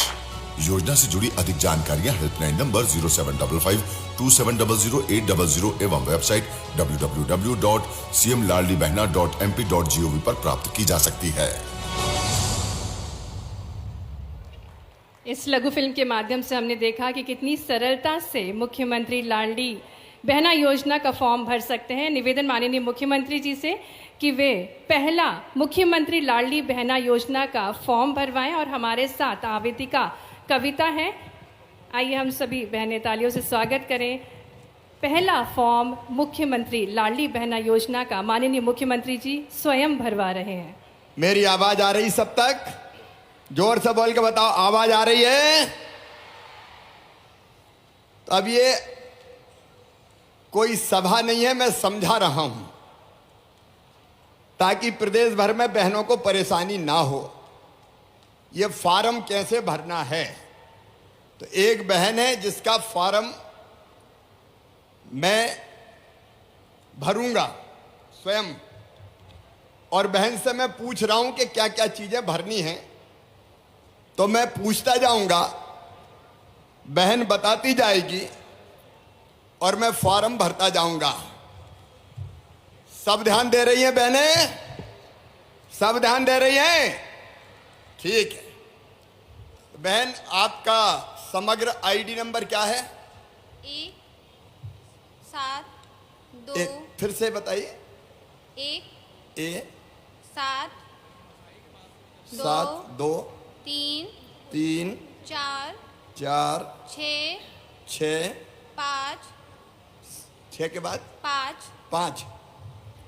योजना से जुड़ी अधिक जानकारियां हेल्पलाइन नंबर 075527008000 एवं वेबसाइट www.cmlardlibehna.mp.gov पर प्राप्त की जा सकती है। इस लघु फिल्म के माध्यम से हमने देखा कि कितनी सरलता से मुख्यमंत्री लाडली बहना योजना का फॉर्म भर सकते हैं। निवेदन माननीय मुख्यमंत्री जी से कि वे पहला मुख्यमंत्री लाडली बहना योजना का फॉर्म भरवाएं और हमारे साथ आवेदिका कविता है। आइए हम सभी बहनें तालियों से स्वागत करें। पहला फॉर्म मुख्यमंत्री लाडली बहना योजना का माननीय मुख्यमंत्री जी स्वयं भरवा रहे हैं। मेरी आवाज आ रही सब तक? जोर से बोल के बताओ, आवाज आ रही है? तो अब ये कोई सभा नहीं है, मैं समझा रहा हूं ताकि प्रदेश भर में बहनों को परेशानी ना हो। ये फॉर्म कैसे भरना है, तो एक बहन है जिसका फॉर्म मैं भरूंगा स्वयं, और बहन से मैं पूछ रहा हूं कि क्या क्या चीजें भरनी हैं। तो मैं पूछता जाऊंगा, बहन बताती जाएगी और मैं फॉर्म भरता जाऊंगा। सब ध्यान दे रही हैं बहनें? सब ध्यान दे रही हैं? ठीक है। बहन, आपका समग्र आईडी नंबर क्या है? 172 फिर से बताइए। 172 3 4 6 5 6 के बाद 5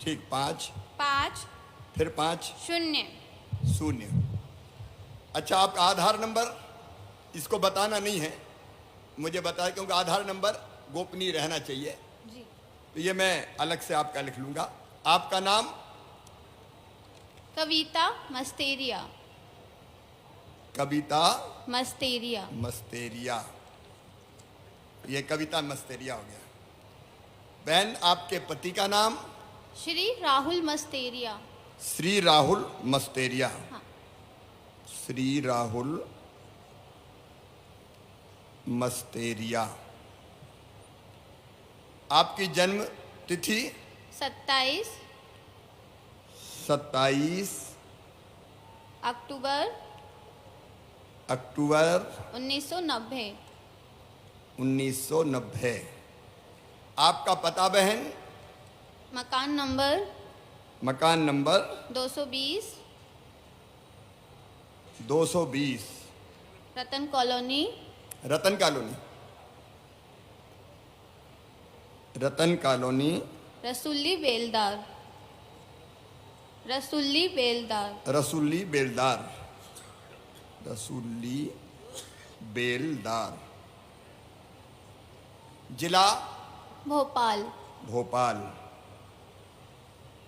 ठीक 5 फिर 5 0। अच्छा, आपका आधार नंबर इसको बताना नहीं है, मुझे बताया, क्योंकि आधार नंबर गोपनीय रहना चाहिए जी। तो ये मैं अलग से आपका लिख लूंगा। आपका नाम? कविता मस्तेरिया। कविता मस्तेरिया। मस्तेरिया, ये कविता मस्तेरिया हो गया। बहन, आपके पति का नाम? श्री राहुल मस्तेरिया। श्री राहुल मस्तेरिया। हाँ। श्री राहुल मस्तेरिया। आपकी जन्म तिथि? 27 अक्टूबर 1990। 1990। आपका पता बहन? मकान नंबर 220 रतन कॉलोनी। रसूली बेलदार। जिला? भोपाल।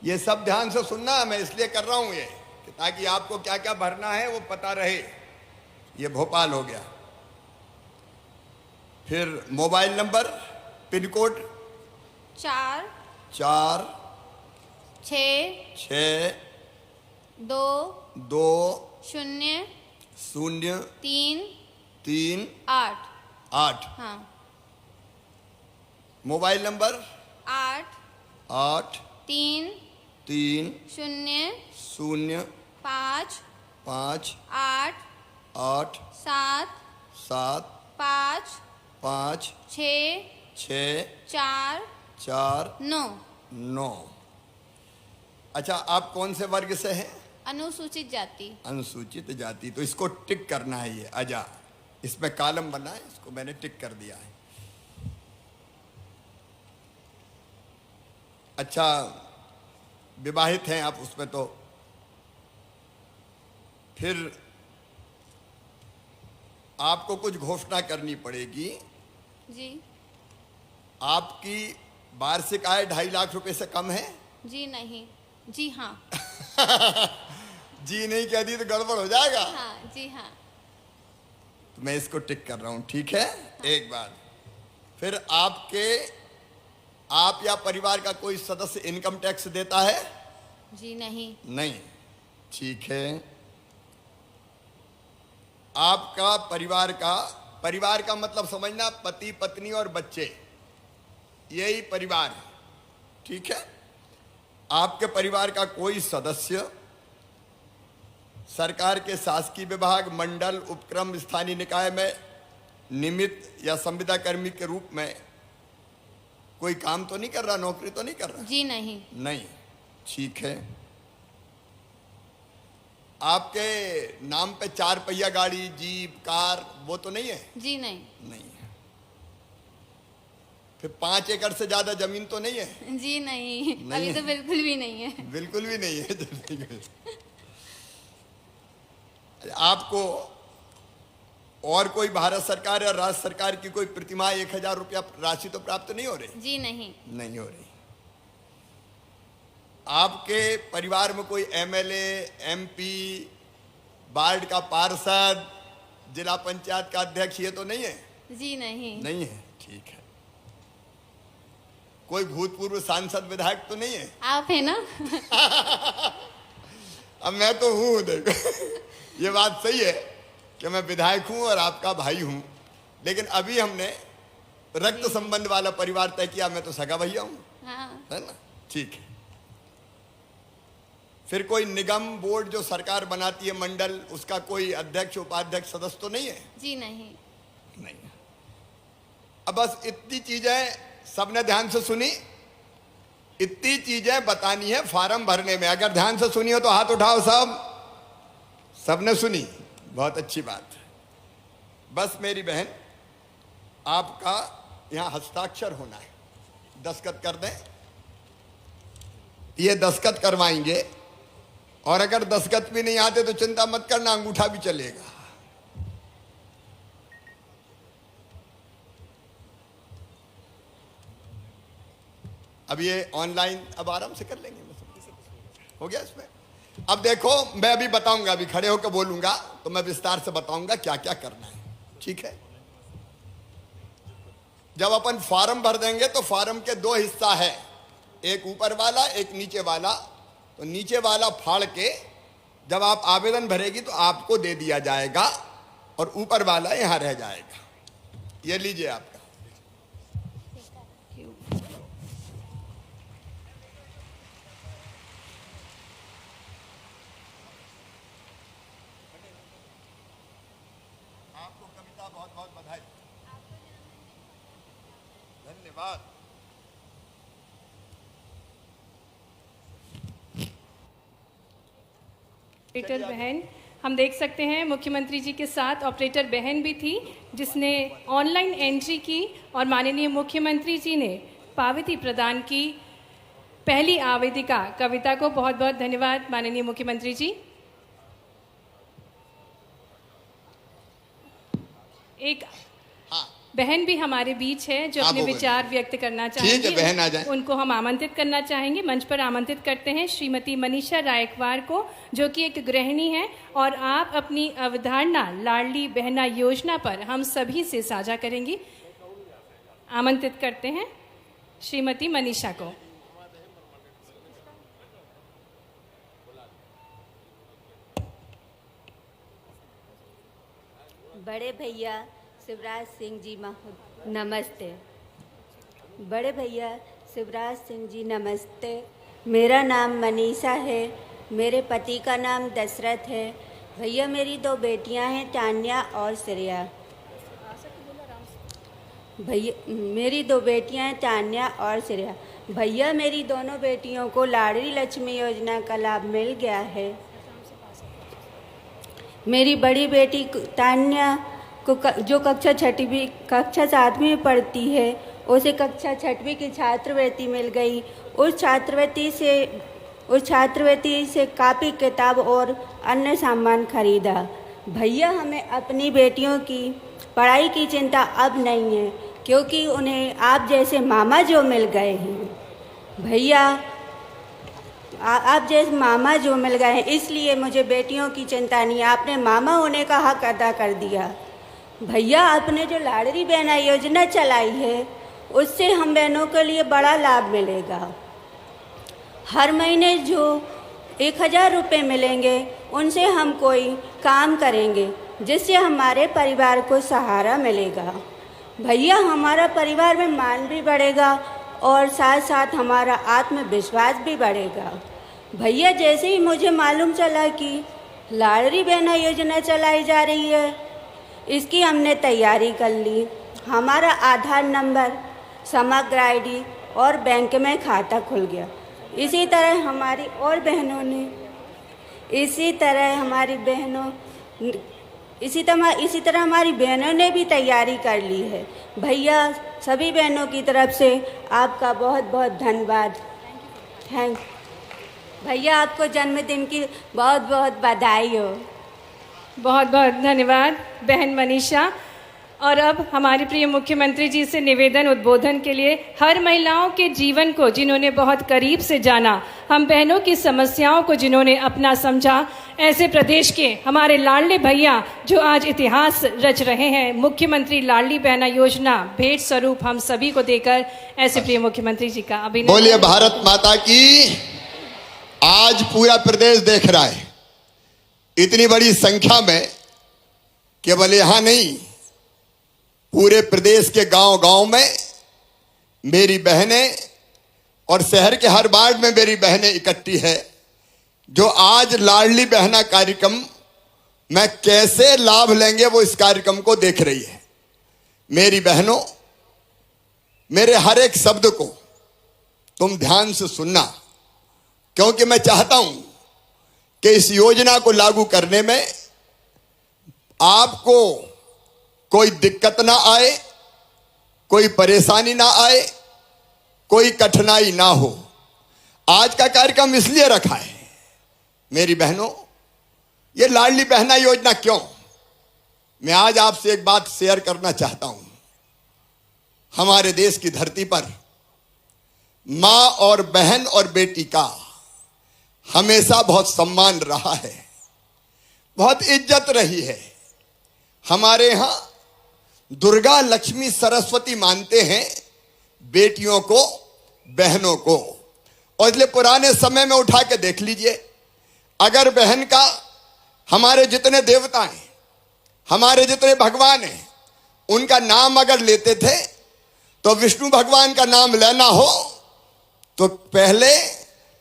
ये सब ध्यान से सुनना, मैं इसलिए कर रहा हूं ये कि ताकि आपको क्या क्या भरना है वो पता रहे। ये भोपाल हो गया। फिर मोबाइल नंबर, पिन कोड? 4 6 2 0 3 8। हाँ। Mobile number? 8 3 0 5 8 7 5 6 4 9। अच्छा, आप कौन से वर्ग से हैं? अनुसूचित जाति। अनुसूचित जाति, तो इसको टिक करना है। ये आजा, इसमें कॉलम बना है, इसको मैंने टिक कर दिया है। अच्छा, विवाहित हैं आप, उसमें तो फिर आपको कुछ घोषणा करनी पड़ेगी जी। आपकी वार्षिक आय 2.5 लाख रुपए से कम है? जी नहीं। जी हाँ। जी नहीं कह दी तो गड़बड़ हो जाएगा। हाँ, जी हाँ। तो मैं इसको टिक कर रहा हूं, ठीक है। हाँ। एक बार फिर आप या परिवार का कोई सदस्य इनकम टैक्स देता है? जी नहीं। नहीं, ठीक है। आपका परिवार का मतलब समझना, पति पत्नी और बच्चे, यही परिवार है, ठीक है। आपके परिवार का कोई सदस्य सरकार के शासकीय विभाग, मंडल, उपक्रम, स्थानीय निकाय में निमित्त या संविदा कर्मी के रूप में कोई काम तो नहीं कर रहा, नौकरी तो नहीं कर रहा? जी नहीं। नहीं, ठीक है। आपके नाम पे 4 पहिया गाड़ी, जीप, कार वो तो नहीं है? जी नहीं। नहीं है। फिर 5 एकड़ से ज्यादा जमीन तो नहीं है? जी नहीं, नहीं अभी है। तो बिल्कुल भी नहीं है। बिल्कुल भी नहीं है। आपको और कोई भारत सरकार या राज्य सरकार की कोई प्रतिमाह 1000 रुपया राशि तो प्राप्त नहीं हो रही? जी नहीं। नहीं हो रही। आपके परिवार में कोई एमएलए, एमपी, वार्ड का पार्षद, जिला पंचायत का अध्यक्ष ये तो नहीं है? जी नहीं। नहीं है, ठीक है। कोई भूतपूर्व सांसद, विधायक तो नहीं है? आप है ना? अब मैं तो हूं, देखो ये बात सही है कि मैं विधायक हूं और आपका भाई हूं, लेकिन अभी हमने रक्त संबंध वाला परिवार तय किया, मैं तो सगा भैया हूं। हाँ। है ना, ठीक है। फिर कोई निगम, बोर्ड जो सरकार बनाती है, मंडल, उसका कोई अध्यक्ष, उपाध्यक्ष, सदस्य तो नहीं है? जी नहीं। नहीं। अब बस इतनी चीजें सबने ध्यान से सुनी, इतनी चीजें बतानी है फॉर्म भरने में। अगर ध्यान से सुनी हो तो हाथ उठाओ। सबने सुनी, बहुत अच्छी बात है। बस मेरी बहन, आपका यहां हस्ताक्षर होना है, दस्तखत कर दें। ये दस्तखत करवाएंगे, और अगर दस्तखत भी नहीं आते तो चिंता मत करना, अंगूठा भी चलेगा। अब ये ऑनलाइन अब आराम से कर लेंगे, हो गया इसमें। अब देखो, मैं अभी बताऊंगा, अभी खड़े होकर बोलूंगा तो मैं विस्तार से बताऊंगा क्या क्या करना है, ठीक है। जब अपन फॉर्म भर देंगे तो फॉर्म के 2 हिस्सा है, एक ऊपर वाला, एक नीचे वाला। तो नीचे वाला फाड़ के जब आप आवेदन भरेगी तो आपको दे दिया जाएगा, और ऊपर वाला यहां रह जाएगा। ये लीजिए आपका। आपको कविता बहुत बहुत बधाई, धन्यवाद। ऑपरेटर बहन, हम देख सकते हैं मुख्यमंत्री जी के साथ ऑपरेटर बहन भी थी, जिसने ऑनलाइन एंट्री की, और माननीय मुख्यमंत्री जी ने पावती प्रदान की। पहली आवेदिका कविता को बहुत बहुत धन्यवाद माननीय मुख्यमंत्री जी। एक बहन भी हमारे बीच है जो अपने विचार व्यक्त करना चाहेंगे। ठीक है, बहन आ जाएं। उनको हम आमंत्रित करना चाहेंगे, मंच पर आमंत्रित करते हैं श्रीमती मनीषा रायकवार को, जो कि एक गृहिणी है, और आप अपनी अवधारणा लाडली बहना योजना पर हम सभी से साझा करेंगी। आमंत्रित करते हैं श्रीमती मनीषा को। बड़े भैया शिवराज सिंह जी नमस्ते। बड़े भैया शिवराज सिंह जी नमस्ते। मेरा नाम मनीषा है, मेरे पति का नाम दशरथ है। भैया मेरी 2 बेटियां हैं, तान्या और श्रेया। भैया मेरी 2 बेटियां हैं, तान्या और श्रेया। भैया मेरी दोनों बेटियों को लाडली लक्ष्मी योजना का लाभ मिल गया है। मेरी बड़ी बेटी तान्या को जो कक्षा 7वीं में पढ़ती है, उसे कक्षा 6वीं की छात्रवृत्ति मिल गई। उस छात्रवृत्ति से कापी, किताब और अन्य सामान खरीदा। भैया हमें अपनी बेटियों की पढ़ाई की चिंता अब नहीं है, क्योंकि उन्हें आप जैसे मामा जो मिल गए हैं। भैया आप जैसे मामा जो मिल गए हैं, इसलिए मुझे बेटियों की चिंता नहीं। आपने मामा होने का हक अदा कर दिया। भैया आपने जो लाडली बहना योजना चलाई है, उससे हम बहनों के लिए बड़ा लाभ मिलेगा। हर महीने जो 1000 रुपये मिलेंगे, उनसे हम कोई काम करेंगे। जिससे हमारे परिवार को सहारा मिलेगा। भैया, हमारा परिवार में मान भी बढ़ेगा और साथ साथ हमारा आत्मविश्वास भी बढ़ेगा। भैया, जैसे ही मुझे मालूम चला कि लाडली बहना योजना चलाई जा रही है, इसकी हमने तैयारी कर ली। हमारा आधार नंबर, समग्र आईडी और बैंक में खाता खुल गया। इसी तरह हमारी बहनों ने भी तैयारी कर ली है। भैया, सभी बहनों की तरफ से आपका बहुत बहुत धन्यवाद। थैंक भैया, आपको जन्मदिन की बहुत बहुत बधाई हो। बहुत बहुत धन्यवाद बहन मनीषा। और अब हमारे प्रिय मुख्यमंत्री जी से निवेदन उद्बोधन के लिए, हर महिलाओं के जीवन को जिन्होंने बहुत करीब से जाना, हम बहनों की समस्याओं को जिन्होंने अपना समझा, ऐसे प्रदेश के हमारे लाडले भैया जो आज इतिहास रच रहे हैं, मुख्यमंत्री लाडली बहना योजना भेंट स्वरूप हम सभी को देकर ऐसे प्रिय मुख्यमंत्री जी का अभिनंदन। बोलिए भारत माता की। आज पूरा प्रदेश देख रहा है, इतनी बड़ी संख्या में, केवल यहां नहीं, पूरे प्रदेश के गांव गांव में मेरी बहनें और शहर के हर वार्ड में मेरी बहनें इकट्ठी है, जो आज लाडली बहना कार्यक्रम में कैसे लाभ लेंगे वो इस कार्यक्रम को देख रही है। मेरी बहनों, मेरे हर एक शब्द को तुम ध्यान से सुनना, क्योंकि मैं चाहता हूं कि इस योजना को लागू करने में आपको कोई दिक्कत ना आए, कोई परेशानी ना आए, कोई कठिनाई ना हो। आज का कार्यक्रम इसलिए रखा है मेरी बहनों, ये लाडली बहना योजना क्यों, मैं आज आपसे एक बात शेयर करना चाहता हूं। हमारे देश की धरती पर मां और बहन और बेटी का हमेशा बहुत सम्मान रहा है, बहुत इज्जत रही है। हमारे यहां दुर्गा, लक्ष्मी, सरस्वती मानते हैं बेटियों को, बहनों को। और इसलिए पुराने समय में उठा के देख लीजिए, अगर बहन का, हमारे जितने देवता हैं, हमारे जितने भगवान हैं, उनका नाम अगर लेते थे तो विष्णु भगवान का नाम लेना हो तो पहले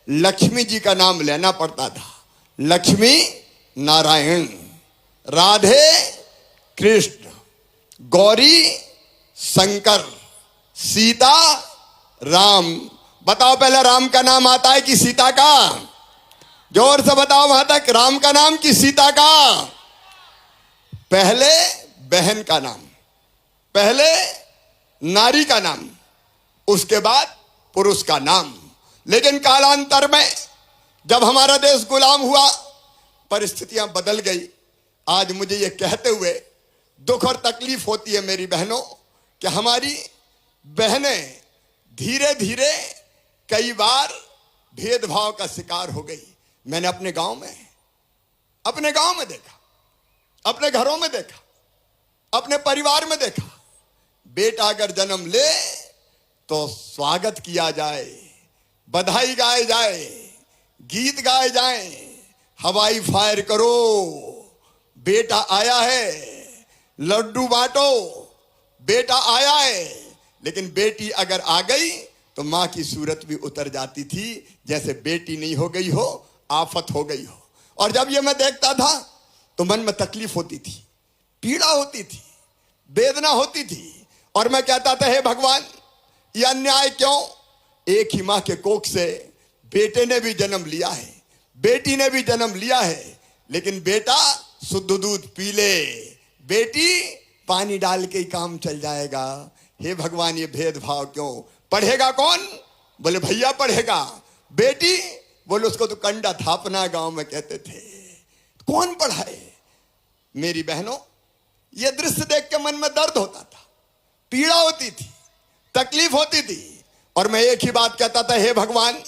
लक्ष्मी जी का नाम लेना पड़ता था। लक्ष्मी नारायण, राधे कृष्ण, गौरी शंकर, सीता राम। बताओ पहले राम का नाम आता है कि सीता का? जोर से बताओ वहां तक, राम का नाम कि सीता का? पहले बहन का नाम, पहले नारी का नाम, उसके बाद पुरुष का नाम। लेकिन कालांतर में जब हमारा देश गुलाम हुआ, परिस्थितियां बदल गई। आज मुझे यह कहते हुए दुख और तकलीफ होती है मेरी बहनों कि हमारी बहनें धीरे धीरे कई बार भेदभाव का शिकार हो गई। मैंने अपने गांव में देखा, अपने घरों में देखा, अपने परिवार में देखा, बेटा अगर जन्म ले तो स्वागत किया जाए, बधाई गाए जाए, गीत गाए जाए, हवाई फायर करो, बेटा आया है, लड्डू बांटो, बेटा आया है। लेकिन बेटी अगर आ गई तो मां की सूरत भी उतर जाती थी, जैसे बेटी नहीं हो गई हो, आफत हो गई हो। और जब ये मैं देखता था तो मन में तकलीफ होती थी, पीड़ा होती थी, वेदना होती थी। और मैं कहता था, हे भगवान, ये अन्याय क्यों? एक ही मां के कोख से बेटे ने भी जन्म लिया है, बेटी ने भी जन्म लिया है, लेकिन बेटा शुद्ध दूध पी ले, बेटी पानी डाल के ही काम चल जाएगा। हे भगवान, ये भेदभाव क्यों? पढ़ेगा कौन? बोले भैया पढ़ेगा। बेटी? बोले उसको तो कंडा थापना गांव में कहते थे। कौन पढ़ाए? मेरी बहनों, ये दृश्य देख के मन में दर्द होता था, पीड़ा होती थी, तकलीफ होती थी। और मैं एक ही बात कहता था, हे भगवान,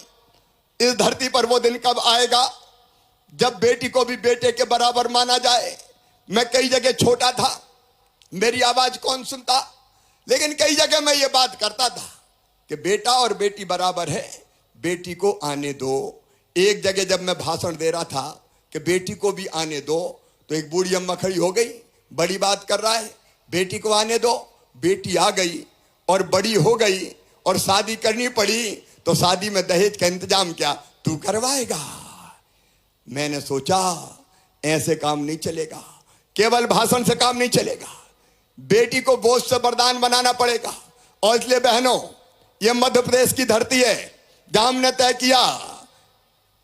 इस धरती पर वो दिन कब आएगा जब बेटी को भी बेटे के बराबर माना जाए। मैं कई जगह छोटा था, मेरी आवाज कौन सुनता, लेकिन कई जगह मैं ये बात करता था कि बेटा और बेटी बराबर है, बेटी को आने दो। एक जगह जब मैं भाषण दे रहा था कि बेटी को भी आने दो, तो एक बूढ़ी अम्मा खड़ी हो गई, बड़ी बात कर रहा है, बेटी को आने दो। बेटी आ गई और बड़ी हो गई और शादी करनी पड़ी, तो शादी में दहेज का इंतजाम क्या तू करवाएगा? मैंने सोचा ऐसे काम नहीं चलेगा, केवल भाषण से काम नहीं चलेगा, बेटी को बोझ से वरदान बनाना पड़ेगा। और इसलिए बहनों, यह मध्य प्रदेश की धरती है जहां हमने तय किया,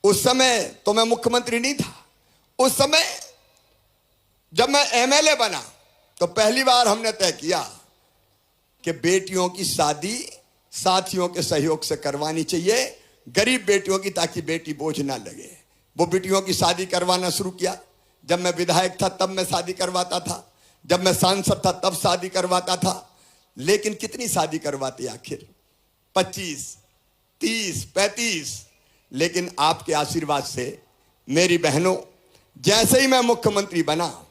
उस समय तो मैं मुख्यमंत्री नहीं था, उस समय जब मैं एमएलए बना तो पहली बार हमने तय किया कि बेटियों की शादी साथियों के सहयोग से करवानी चाहिए, गरीब बेटियों की, ताकि बेटी बोझ ना लगे। वो बेटियों की शादी करवाना शुरू किया। जब मैं विधायक था तब मैं शादी करवाता था, जब मैं सांसद था तब शादी करवाता था। लेकिन कितनी शादी करवाते आखिर? 25, 30, 35। लेकिन आपके आशीर्वाद से मेरी बहनों, जैसे ही मैं मुख्यमंत्री बना,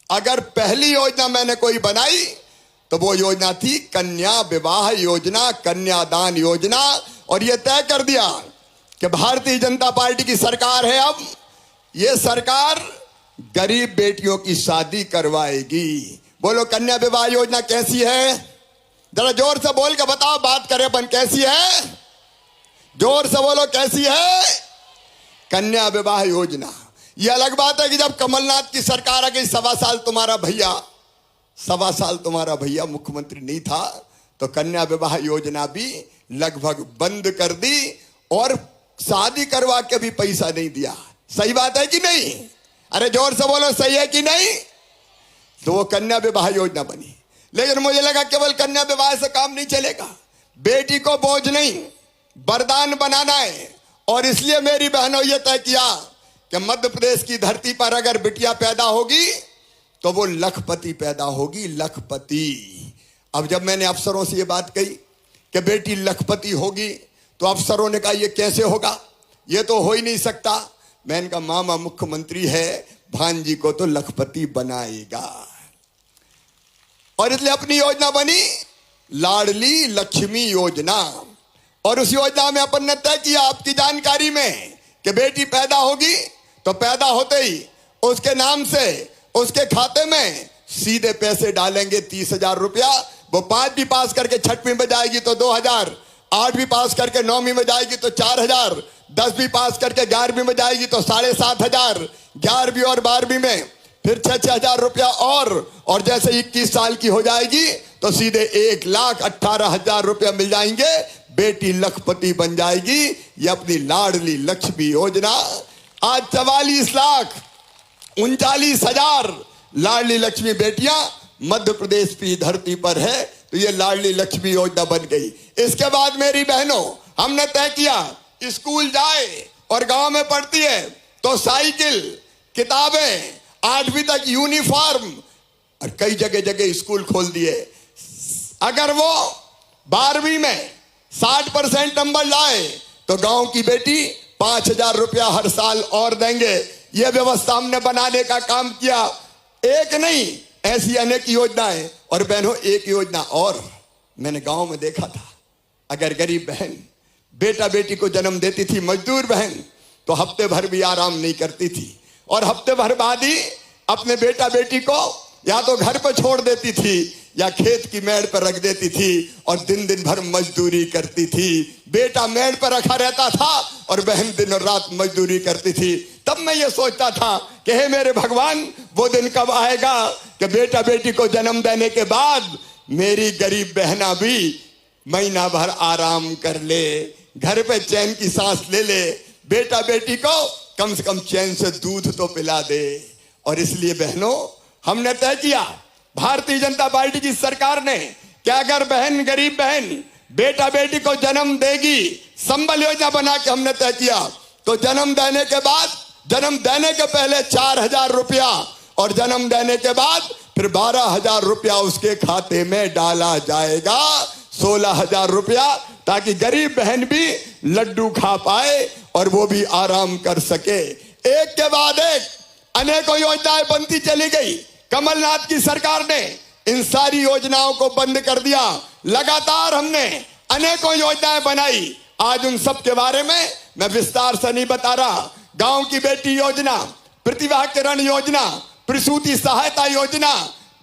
अगर पहली योजना मैंने कोई बनाई तो वो योजना थी कन्या विवाह योजना, कन्यादान योजना। और ये तय कर दिया कि भारतीय जनता पार्टी की सरकार है, अब ये सरकार गरीब बेटियों की शादी करवाएगी। बोलो कन्या विवाह योजना कैसी है? जरा जोर से बोल के बताओ, बात करें अपन, कैसी है? जोर से बोलो कैसी है कन्या विवाह योजना। ये अलग बात है कि जब कमलनाथ की सरकार आ गई, 1.25 साल तुम्हारा भैया मुख्यमंत्री नहीं था, तो कन्या विवाह योजना भी लगभग बंद कर दी और शादी करवा के भी पैसा नहीं दिया। सही बात है कि नहीं? अरे जोर से बोलो, सही है कि नहीं? तो वो कन्या विवाह योजना बनी। लेकिन मुझे लगा केवल कन्या विवाह से काम नहीं चलेगा, बेटी को बोझ नहीं वरदान बनाना है। और इसलिए मेरी बहनों ये तय किया कि मध्य प्रदेश की धरती पर अगर बिटिया पैदा होगी तो वो लखपति पैदा होगी, लखपति। अब जब मैंने अफसरों से ये बात कही कि बेटी लखपति होगी, तो अफसरों ने कहा ये कैसे होगा, ये तो हो ही नहीं सकता। मैंने कहा मामा मुख्यमंत्री है, भांजी को तो लखपति बनाएगा। और इसलिए अपनी योजना बनी लाडली लक्ष्मी योजना। और उस योजना में अपन ने तय किया आपकी जानकारी में कि बेटी पैदा होगी तो पैदा होते ही उसके नाम से उसके खाते में सीधे पैसे डालेंगे 30,000 रुपया। वो 5वीं पास करके 6वीं में जाएगी तो 2,000, 8वीं पास करके 9वीं में जाएगी तो 4,000, 10वीं पास करके 11वीं में जाएगी तो 7,500, 11वीं और 12वीं में फिर 6,000 रुपया और जैसे 21 साल की हो जाएगी तो सीधे 1,18,000 रुपया मिल जाएंगे, बेटी लखपति बन जाएगी। ये अपनी लाडली लक्ष्मी योजना। आज 44,39,000 लाडली लक्ष्मी बेटियां मध्य प्रदेश की धरती पर है, तो ये लाडली लक्ष्मी योजना बन गई। इसके बाद मेरी बहनों, हमने तय किया स्कूल जाए और गांव में पढ़ती है तो साइकिल, किताबें, 8वीं तक यूनिफॉर्म, और कई जगह जगह स्कूल खोल दिए। अगर वो 12वीं में 60% नंबर लाए तो गांव की बेटी 5,000 रुपया हर साल और देंगे। यह व्यवस्था हमने बनाने का काम किया। एक नहीं, ऐसी अनेक योजनाएं। और बहनों, एक योजना और मैंने गांव में देखा था, अगर गरीब बहन बेटा बेटी को जन्म देती थी, मजदूर बहन, तो हफ्ते भर भी आराम नहीं करती थी और हफ्ते भर बाद ही अपने बेटा बेटी को या तो घर पर छोड़ देती थी या खेत की मेड़ पर रख देती थी और दिन दिन भर मजदूरी करती थी। बेटा मेड़ पर रखा रहता था और बहन दिन और रात मजदूरी करती थी। तब मैं ये सोचता था कि हे मेरे भगवान, वो दिन कब आएगा कि बेटा बेटी को जन्म देने के बाद मेरी गरीब बहना भी महीना भर आराम कर ले, घर पे चैन की सांस ले ले, बेटा बेटी को कम से कम चैन से दूध तो पिला दे। और इसलिए बहनों, हमने तय किया, भारतीय जनता पार्टी की सरकार ने, कि अगर बहन, गरीब बहन बेटा बेटी को जन्म देगी, संबल योजना बना के हमने तय किया, तो जन्म देने के बाद, जन्म देने के पहले 4,000 रुपया और जन्म देने के बाद फिर 12,000 रुपया उसके खाते में डाला जाएगा, 16,000 रुपया, ताकि गरीब बहन भी लड्डू खा पाए और वो भी आराम कर सके। एक के बाद एक अनेकों योजनाएं बनती चली गई। कमलनाथ की सरकार ने इन सारी योजनाओं को बंद कर दिया। लगातार हमने अनेकों योजनाएं बनाई। आज उन सब के बारे में मैं विस्तार से नहीं बता रहा। गांव की बेटी योजना, प्रतिभा किरण योजना, प्रसूति सहायता योजना,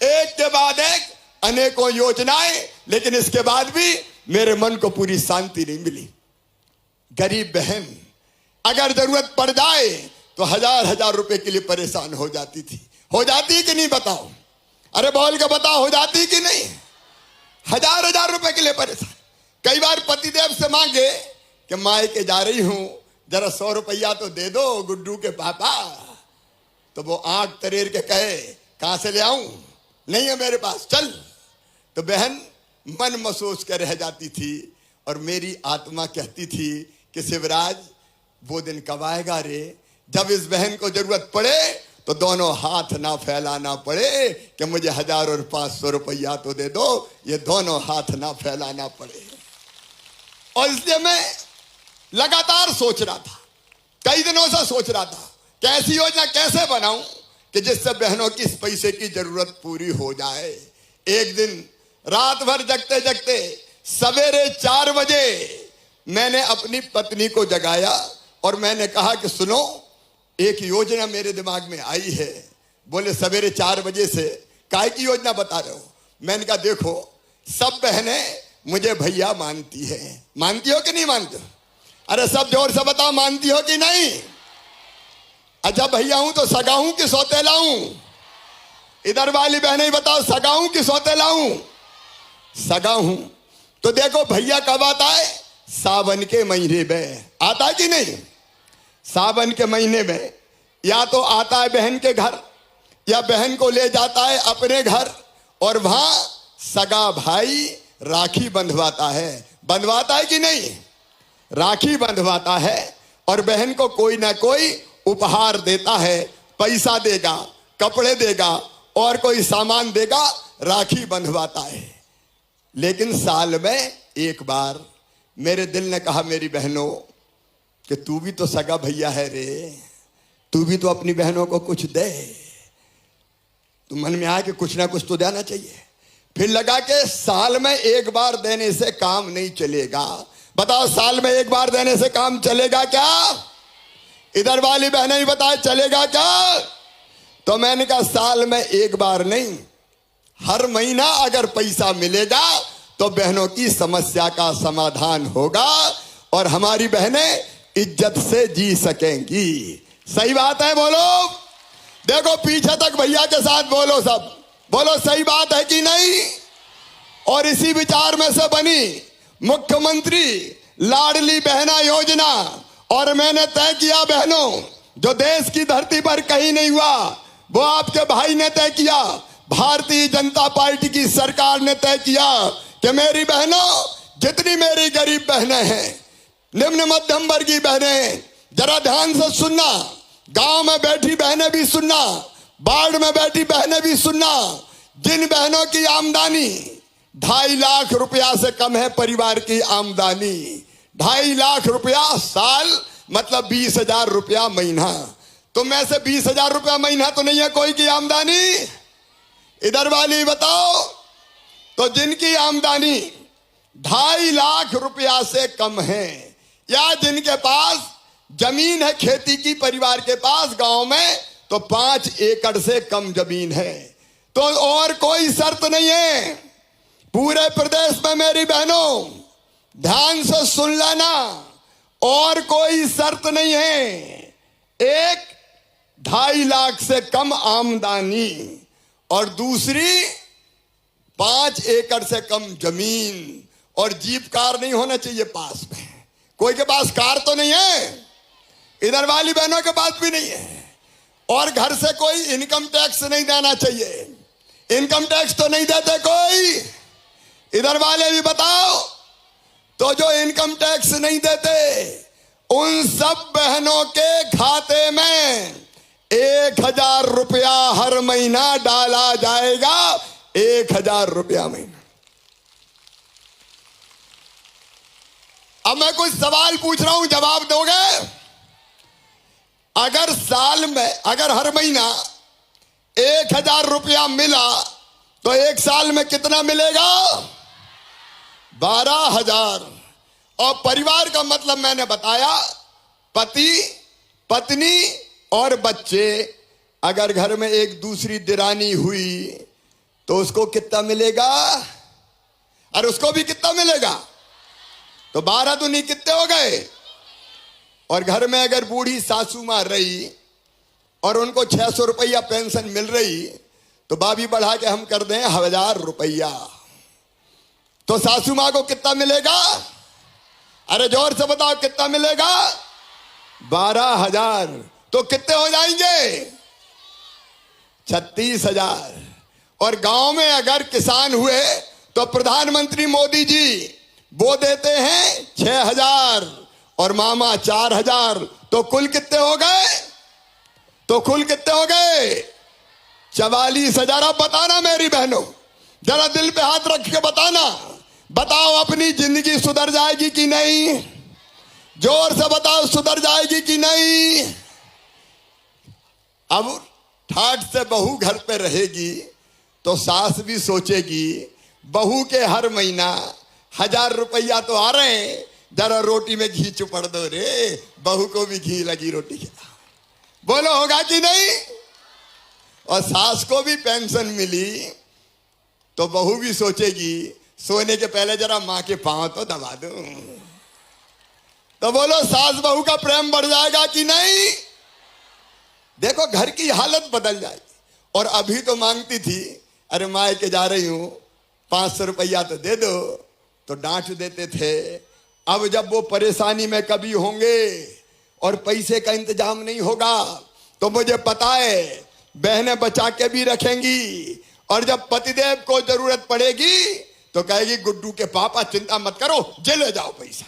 एक के बाद एक अनेकों योजनाएं, लेकिन इसके बाद भी मेरे मन को पूरी शांति नहीं मिली। गरीब बहन अगर जरूरत पड़ जाए तो हजार हजार रुपए के लिए परेशान हो जाती थी। हो जाती कि नहीं बताओ? अरे बोल के बताओ, हो जाती कि नहीं? हजार हजार रुपए के लिए परेशान। कई बार पतिदेव से मांगे कि मायके जा रही हूं, जरा 100 रुपया तो दे दो गुड्डू के पापा, तो वो आंख तरेर के कहे कहां से ले आऊं, नहीं है मेरे पास, चल। तो बहन मन महसूस कर रह जाती थी और मेरी आत्मा कहती थी कि शिवराज वो दिन कब आएगा रे, जब इस बहन को जरूरत पड़े तो दोनों हाथ ना फैलाना पड़े कि मुझे 1000 और 500 रुपया तो दे दो, ये दोनों हाथ ना फैलाना पड़े। और इसलिए मैं लगातार सोच रहा था, कई दिनों से सोच रहा था कि ऐसी योजना कैसे बनाऊं कि जिससे बहनों की इस पैसे की जरूरत पूरी हो जाए। एक दिन रात भर जगते जगते सवेरे 4 बजे मैंने अपनी पत्नी को जगाया और मैंने कहा कि सुनो, एक योजना मेरे दिमाग में आई है। बोले सवेरे 4 बजे से काय की योजना बता रहे हो? मैंने कहा देखो, सब बहनें मुझे भैया मानती है, मानती हो कि नहीं मानती हो? अरे सब जोर से बताओ, मानती हो कि नहीं? अच्छा भैया हूं तो सगा हूं कि सौतेला हूं? इधर वाली बहनें बताओ, सगा हूं कि सौतेला हूं? सगा हूं। तो देखो भैया कब आता है? सावन के महीने में आता है कि नहीं? सावन के महीने में या तो आता है बहन के घर, या बहन को ले जाता है अपने घर और वहां सगा भाई राखी बंधवाता है। बंधवाता है कि नहीं? राखी बंधवाता है और बहन को कोई ना कोई उपहार देता है, पैसा देगा, कपड़े देगा और कोई सामान देगा, राखी बंधवाता है। लेकिन साल में एक बार मेरे दिल ने कहा मेरी बहनों कि तू भी तो सगा भैया है रे, तू भी तो अपनी बहनों को कुछ दे। तो मन में आया कि कुछ ना कुछ तो देना चाहिए। फिर लगा कि साल में एक बार देने से काम नहीं चलेगा। बताओ साल में एक बार देने से काम चलेगा क्या? इधर वाली बहनें ही बताए चलेगा क्या? तो मैंने कहा साल में एक बार नहीं, हर महीना अगर पैसा मिलेगा तो बहनों की समस्या का समाधान होगा और हमारी बहनें इज्जत से जी सकेंगी। सही बात है? बोलो, देखो पीछे तक भैया के साथ बोलो, सब बोलो सही बात है कि नहीं? और इसी विचार में से बनी मुख्यमंत्री लाडली बहना योजना। और मैंने तय किया बहनों, जो देश की धरती पर कहीं नहीं हुआ वो आपके भाई ने तय किया, भारतीय जनता पार्टी की सरकार ने तय किया कि मेरी बहनों, जितनी मेरी गरीब बहनें हैं, निम्न मध्यम वर्गीय बहनें, जरा ध्यान से सुनना, गांव में बैठी बहनें भी सुनना, बाढ़ में बैठी बहनें भी सुनना, जिन बहनों की आमदनी 2.5 लाख रुपया से कम है, परिवार की आमदनी 2.5 लाख रुपया साल मतलब 20,000 रुपया महीना, तो में से 20,000 रुपया महीना तो नहीं है कोई की आमदनी? इधर वाली बताओ। तो जिनकी आमदनी 2.5 लाख रुपया से कम है या जिनके पास जमीन है खेती की, परिवार के पास गांव में तो 5 एकड़ से कम जमीन है, तो और कोई शर्त नहीं है। पूरे प्रदेश में मेरी बहनों ध्यान से सुन लेना, और कोई शर्त नहीं है। एक 2.5 लाख से कम आमदनी और दूसरी 5 एकड़ से कम जमीन, और जीप कार नहीं होना चाहिए पास में। कोई के पास कार तो नहीं है, इधर वाली बहनों के पास भी नहीं है, और घर से कोई इनकम टैक्स नहीं देना चाहिए। इनकम टैक्स तो नहीं देते कोई, इधर वाले भी बताओ। तो जो इनकम टैक्स नहीं देते उन सब बहनों के खाते में 1,000 रुपया हर महीना डाला जाएगा। 1,000 रुपया महीना। अब मैं कुछ सवाल पूछ रहा हूं, जवाब दोगे? अगर साल में, अगर हर महीना 1,000 रुपया मिला तो एक साल में कितना मिलेगा? 12,000। और परिवार का मतलब मैंने बताया, पति, पत्नी और बच्चे, अगर घर में एक दूसरी दिरानी हुई तो उसको कितना मिलेगा? और उसको भी कितना मिलेगा? तो 12 दूनी कितने हो गए? और घर में अगर बूढ़ी सासू माँ रही और उनको 600 रुपया पेंशन मिल रही, तो भाभी बढ़ा के हम कर दें 1000 रुपया, तो सासू माँ को कितना मिलेगा? अरे जोर से बताओ कितना मिलेगा? 12,000। तो कितने हो जाएंगे? 36,000। और गांव में अगर किसान हुए तो प्रधानमंत्री मोदी जी वो देते हैं 6,000 और मामा 4,000, तो कुल कितने हो गए? तो कुल कितने हो गए? 44,000। अब बताना मेरी बहनों, जरा दिल पे हाथ रख के बताना, बताओ अपनी जिंदगी सुधर जाएगी कि नहीं? जोर से बताओ, सुधर जाएगी कि नहीं? अब ठाठ से बहू घर पे रहेगी तो सास भी सोचेगी बहू के हर महीना 1000 रुपया तो आ रहे हैं, जरा रोटी में घी चुपड़ दो रे, बहू को भी घी लगी रोटी खिला। बोलो होगा कि नहीं? और सास को भी पेंशन मिली तो बहू भी सोचेगी सोने के पहले जरा मां के पांव तो दबा दूं। तो बोलो सास बहू का प्रेम बढ़ जाएगा कि नहीं? देखो घर की हालत बदल जाएगी। और अभी तो मांगती थी, अरे माए के जा रही हूं 500 रुपया तो दे दो, तो डांट देते थे। अब जब वो परेशानी में कभी होंगे और पैसे का इंतजाम नहीं होगा तो मुझे पता है बहनें बचा के भी रखेंगी, और जब पतिदेव को जरूरत पड़ेगी तो कहेगी गुड्डू के पापा चिंता मत करो, जे ले जाओ पैसा।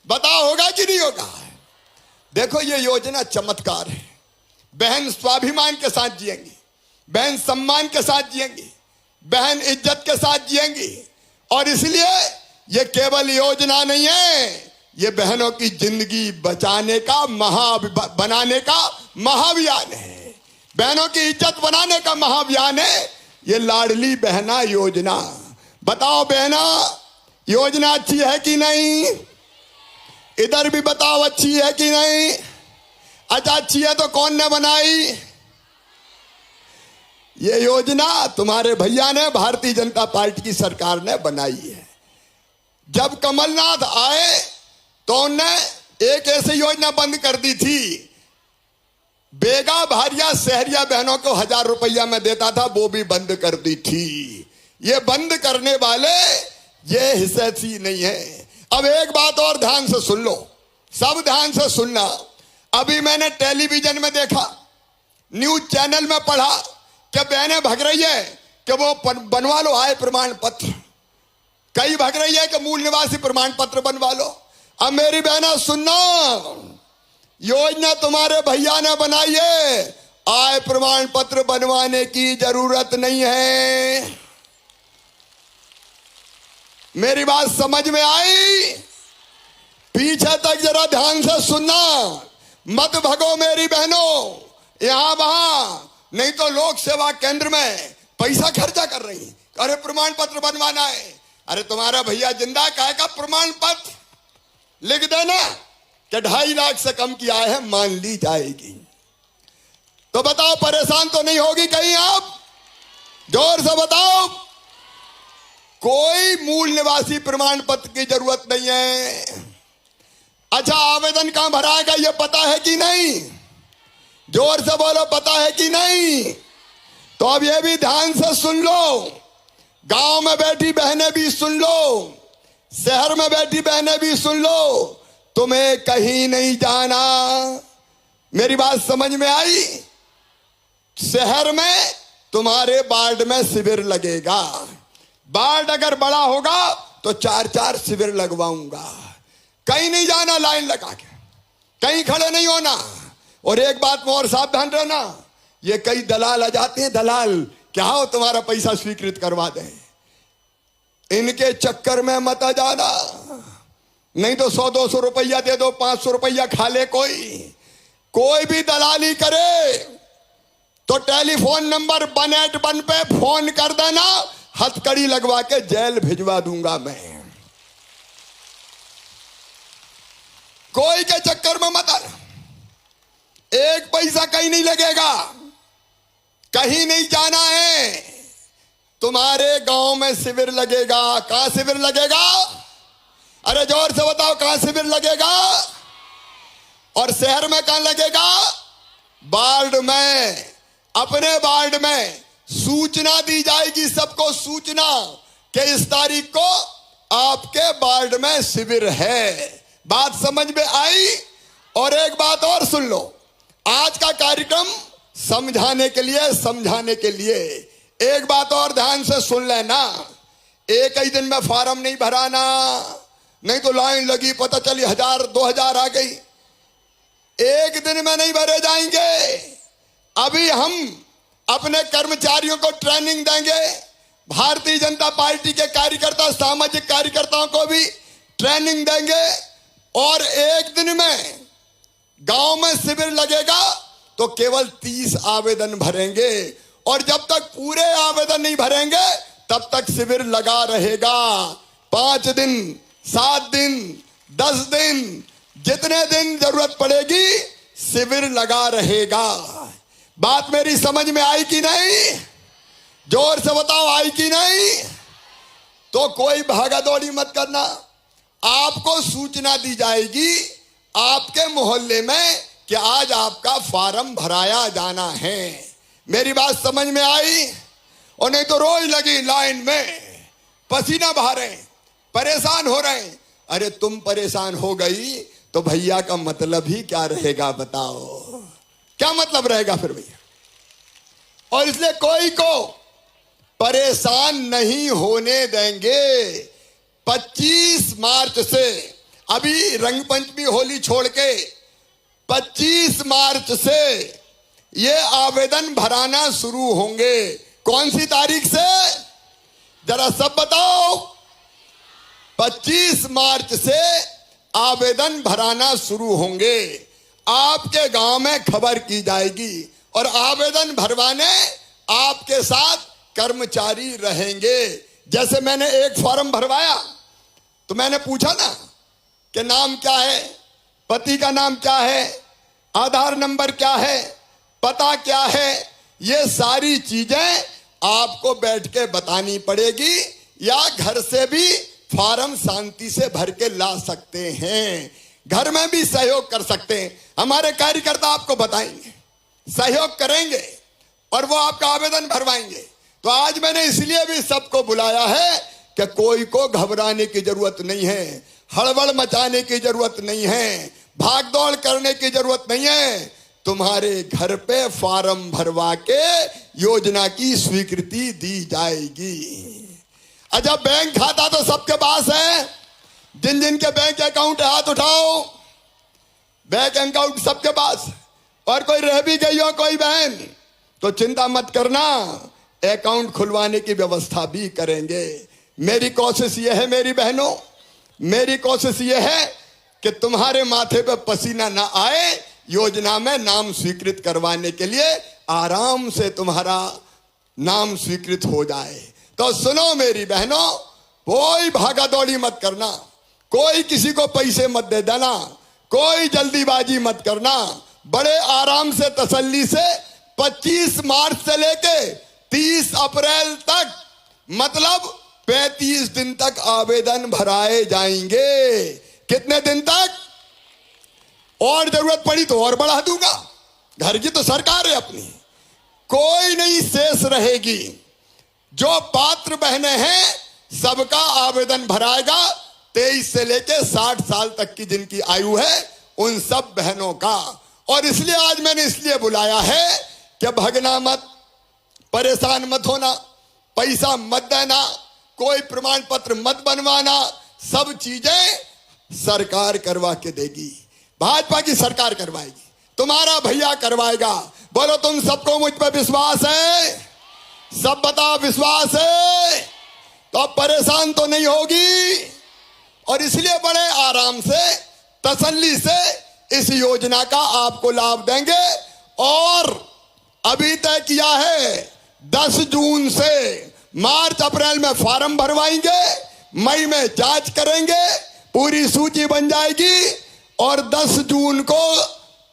बताओ होगा कि नहीं होगा? देखो ये योजना चमत्कार है। बहन स्वाभिमान के साथ जिएंगी, बहन सम्मान के साथ जिएंगी, बहन इज्जत के साथ जिएंगी। और इसलिए ये केवल योजना नहीं है, ये बहनों की जिंदगी बचाने का बनाने का महाअभियान है, बहनों की इज्जत बनाने का महाअभियान है ये लाडली बहना योजना। बताओ बहना, योजना अच्छी है कि नहीं? इधर भी बताओ अच्छी है कि नहीं? अच्छा अच्छी है तो कौन ने बनाई? ये योजना तुम्हारे भैया ने, भारतीय जनता पार्टी की सरकार ने बनाई है। जब कमलनाथ आए तो उन्होंने एक ऐसी योजना बंद कर दी थी, बेगा भारिया शहरिया बहनों को 1000 रुपया में देता था, वो भी बंद कर दी थी। ये बंद करने वाले ये हिस्सेदारी नहीं है। अब एक बात और ध्यान से सुन लो, सब ध्यान से सुनना। अभी मैंने टेलीविजन में देखा, न्यूज चैनल में पढ़ा कि बहनें भग रही है कि वो बनवा लो आय प्रमाण पत्र, कई भग रही है कि मूल निवासी प्रमाण पत्र बनवा लो। अब मेरी बहना सुनना, योजना तुम्हारे भैया ने बनाई है, आय प्रमाण पत्र बनवाने की जरूरत नहीं है। मेरी बात समझ में आई? पीछे तक जरा ध्यान से सुनना, मत भगो मेरी बहनों यहां वहां, नहीं तो लोक सेवा केंद्र में पैसा खर्चा कर रही, अरे प्रमाण पत्र बनवाना है। अरे तुम्हारा भैया जिंदा काहे का प्रमाण पत्र लिख देना कि 2.5 लाख से कम की आय है, मान ली जाएगी। तो बताओ परेशान तो नहीं होगी कहीं आप? जोर से बताओ। कोई मूल निवासी प्रमाण पत्र की जरूरत नहीं है। अच्छा आवेदन कहां भराएगा ये पता है कि नहीं? जोर से बोलो, पता है कि नहीं? तो अब ये भी ध्यान से सुन लो, गांव में बैठी बहनें भी सुन लो, शहर में बैठी बहनें भी सुन लो, तुम्हें कहीं नहीं जाना। मेरी बात समझ में आई? शहर में तुम्हारे वार्ड में शिविर लगेगा, वार्ड अगर बड़ा होगा तो 4-4 शिविर लगवाऊंगा। कहीं नहीं जाना लाइन लगा के, कहीं खड़े नहीं होना। और एक बात में और सावधान रहना, ये कई दलाल आ जाते हैं, दलाल क्या हो तुम्हारा पैसा स्वीकृत करवा दें, इनके चक्कर में मत आ जाना, नहीं तो 100-200 रुपया दे दो, 500 रुपया खा ले कोई भी दलाली करे तो टेलीफोन नंबर 181 पे फोन कर देना, हथकड़ी लगवा के जेल भिजवा दूंगा मैं। कोई के चक्कर में मत आना। पैसा कहीं नहीं लगेगा, कहीं नहीं जाना है, तुम्हारे गांव में शिविर लगेगा। कहां शिविर लगेगा? अरे जोर से बताओ, कहां शिविर लगेगा? और शहर में कहां लगेगा? वार्ड में, अपने वार्ड में सूचना दी जाएगी सबको, सूचना कि इस तारीख को आपके वार्ड में शिविर है। बात समझ में आई? और एक बात और सुन लो, आज का कार्यक्रम समझाने के लिए, समझाने के लिए एक बात और ध्यान से सुन लेना। एक ही दिन में फॉर्म नहीं भराना, नहीं तो लाइन लगी, पता चली 1000 2000 आ गई। एक दिन में नहीं भरे जाएंगे। अभी हम अपने कर्मचारियों को ट्रेनिंग देंगे, भारतीय जनता पार्टी के कार्यकर्ता, सामाजिक कार्यकर्ताओं को भी ट्रेनिंग देंगे, और एक दिन में गांव में शिविर लगेगा तो केवल 30 आवेदन भरेंगे, और जब तक पूरे आवेदन नहीं भरेंगे तब तक शिविर लगा रहेगा। 5 दिन, 7 दिन, 10 दिन, जितने दिन जरूरत पड़ेगी शिविर लगा रहेगा। बात मेरी समझ में आई कि नहीं? जोर से बताओ, आई कि नहीं? तो कोई भागा दौड़ी मत करना। आपको सूचना दी जाएगी आपके मोहल्ले में कि आज आपका फॉर्म भराया जाना है। मेरी बात समझ में आई? और नहीं तो रोज लगी लाइन में, पसीना बहा रहे, परेशान हो रहे हैं। अरे तुम परेशान हो गई तो भैया का मतलब ही क्या रहेगा बताओ? क्या मतलब रहेगा फिर भैया? और इसलिए कोई को परेशान नहीं होने देंगे। 25 मार्च से, अभी रंग पंचमी होली छोड़ के 25 मार्च से ये आवेदन भराना शुरू होंगे। कौन सी तारीख से? जरा सब बताओ। 25 मार्च से आवेदन भराना शुरू होंगे। आपके गांव में खबर की जाएगी और आवेदन भरवाने आपके साथ कर्मचारी रहेंगे। जैसे मैंने एक फॉर्म भरवाया तो मैंने पूछा ना कि नाम क्या है, पति का नाम क्या है, आधार नंबर क्या है, पता क्या है, ये सारी चीजें आपको बैठ के बतानी पड़ेगी, या घर से भी फॉर्म शांति से भर के ला सकते हैं। घर में भी सहयोग कर सकते हैं। हमारे कार्यकर्ता आपको बताएंगे, सहयोग करेंगे और वो आपका आवेदन भरवाएंगे। तो आज मैंने इसलिए भी सबको बुलाया है कि कोई को घबराने की जरूरत नहीं है, हड़बड़ मचाने की जरूरत नहीं है, भागदौड़ करने की जरूरत नहीं है। तुम्हारे घर पे फॉर्म भरवा के योजना की स्वीकृति दी जाएगी। अच्छा, बैंक खाता तो सबके पास है। जिन जिन के बैंक अकाउंट है हाथ उठाओ। बैंक अकाउंट सबके पास। और कोई रह भी गई हो कोई बहन तो चिंता मत करना, अकाउंट खुलवाने की व्यवस्था भी करेंगे। मेरी कोशिश यह है मेरी बहनों, मेरी कोशिश यह है कि तुम्हारे माथे पे पसीना ना आए। योजना में नाम स्वीकृत करवाने के लिए आराम से तुम्हारा नाम स्वीकृत हो जाए। तो सुनो मेरी बहनों, कोई भागा दौड़ी मत करना, कोई किसी को पैसे मत दे देना, कोई जल्दीबाजी मत करना। बड़े आराम से, तसल्ली से 25 मार्च से लेके 30 अप्रैल तक, मतलब 35 दिन तक आवेदन भराए जाएंगे। कितने दिन तक? और जरूरत पड़ी तो और बढ़ा दूंगा। घर की तो सरकार है अपनी, कोई नहीं शेष रहेगी। जो पात्र बहनें हैं सबका आवेदन भराएगा। 23 से लेके 60 साल तक की जिनकी आयु है उन सब बहनों का। और इसलिए आज मैंने इसलिए बुलाया है कि भगना मत, परेशान मत होना, पैसा मत देना, कोई प्रमाण पत्र मत बनवाना। सब चीजें सरकार करवा के देगी, भाजपा की सरकार करवाएगी, तुम्हारा भैया करवाएगा। बोलो तुम सबको मुझ पर विश्वास है? सब बताओ विश्वास है? तो अब परेशान तो नहीं होगी। और इसलिए बड़े आराम से, तसल्ली से इस योजना का आपको लाभ देंगे। और अभी तय किया है 10 जून से मार्च अप्रैल में फॉर्म भरवाएंगे, मई में जांच करेंगे, पूरी सूची बन जाएगी और 10 जून को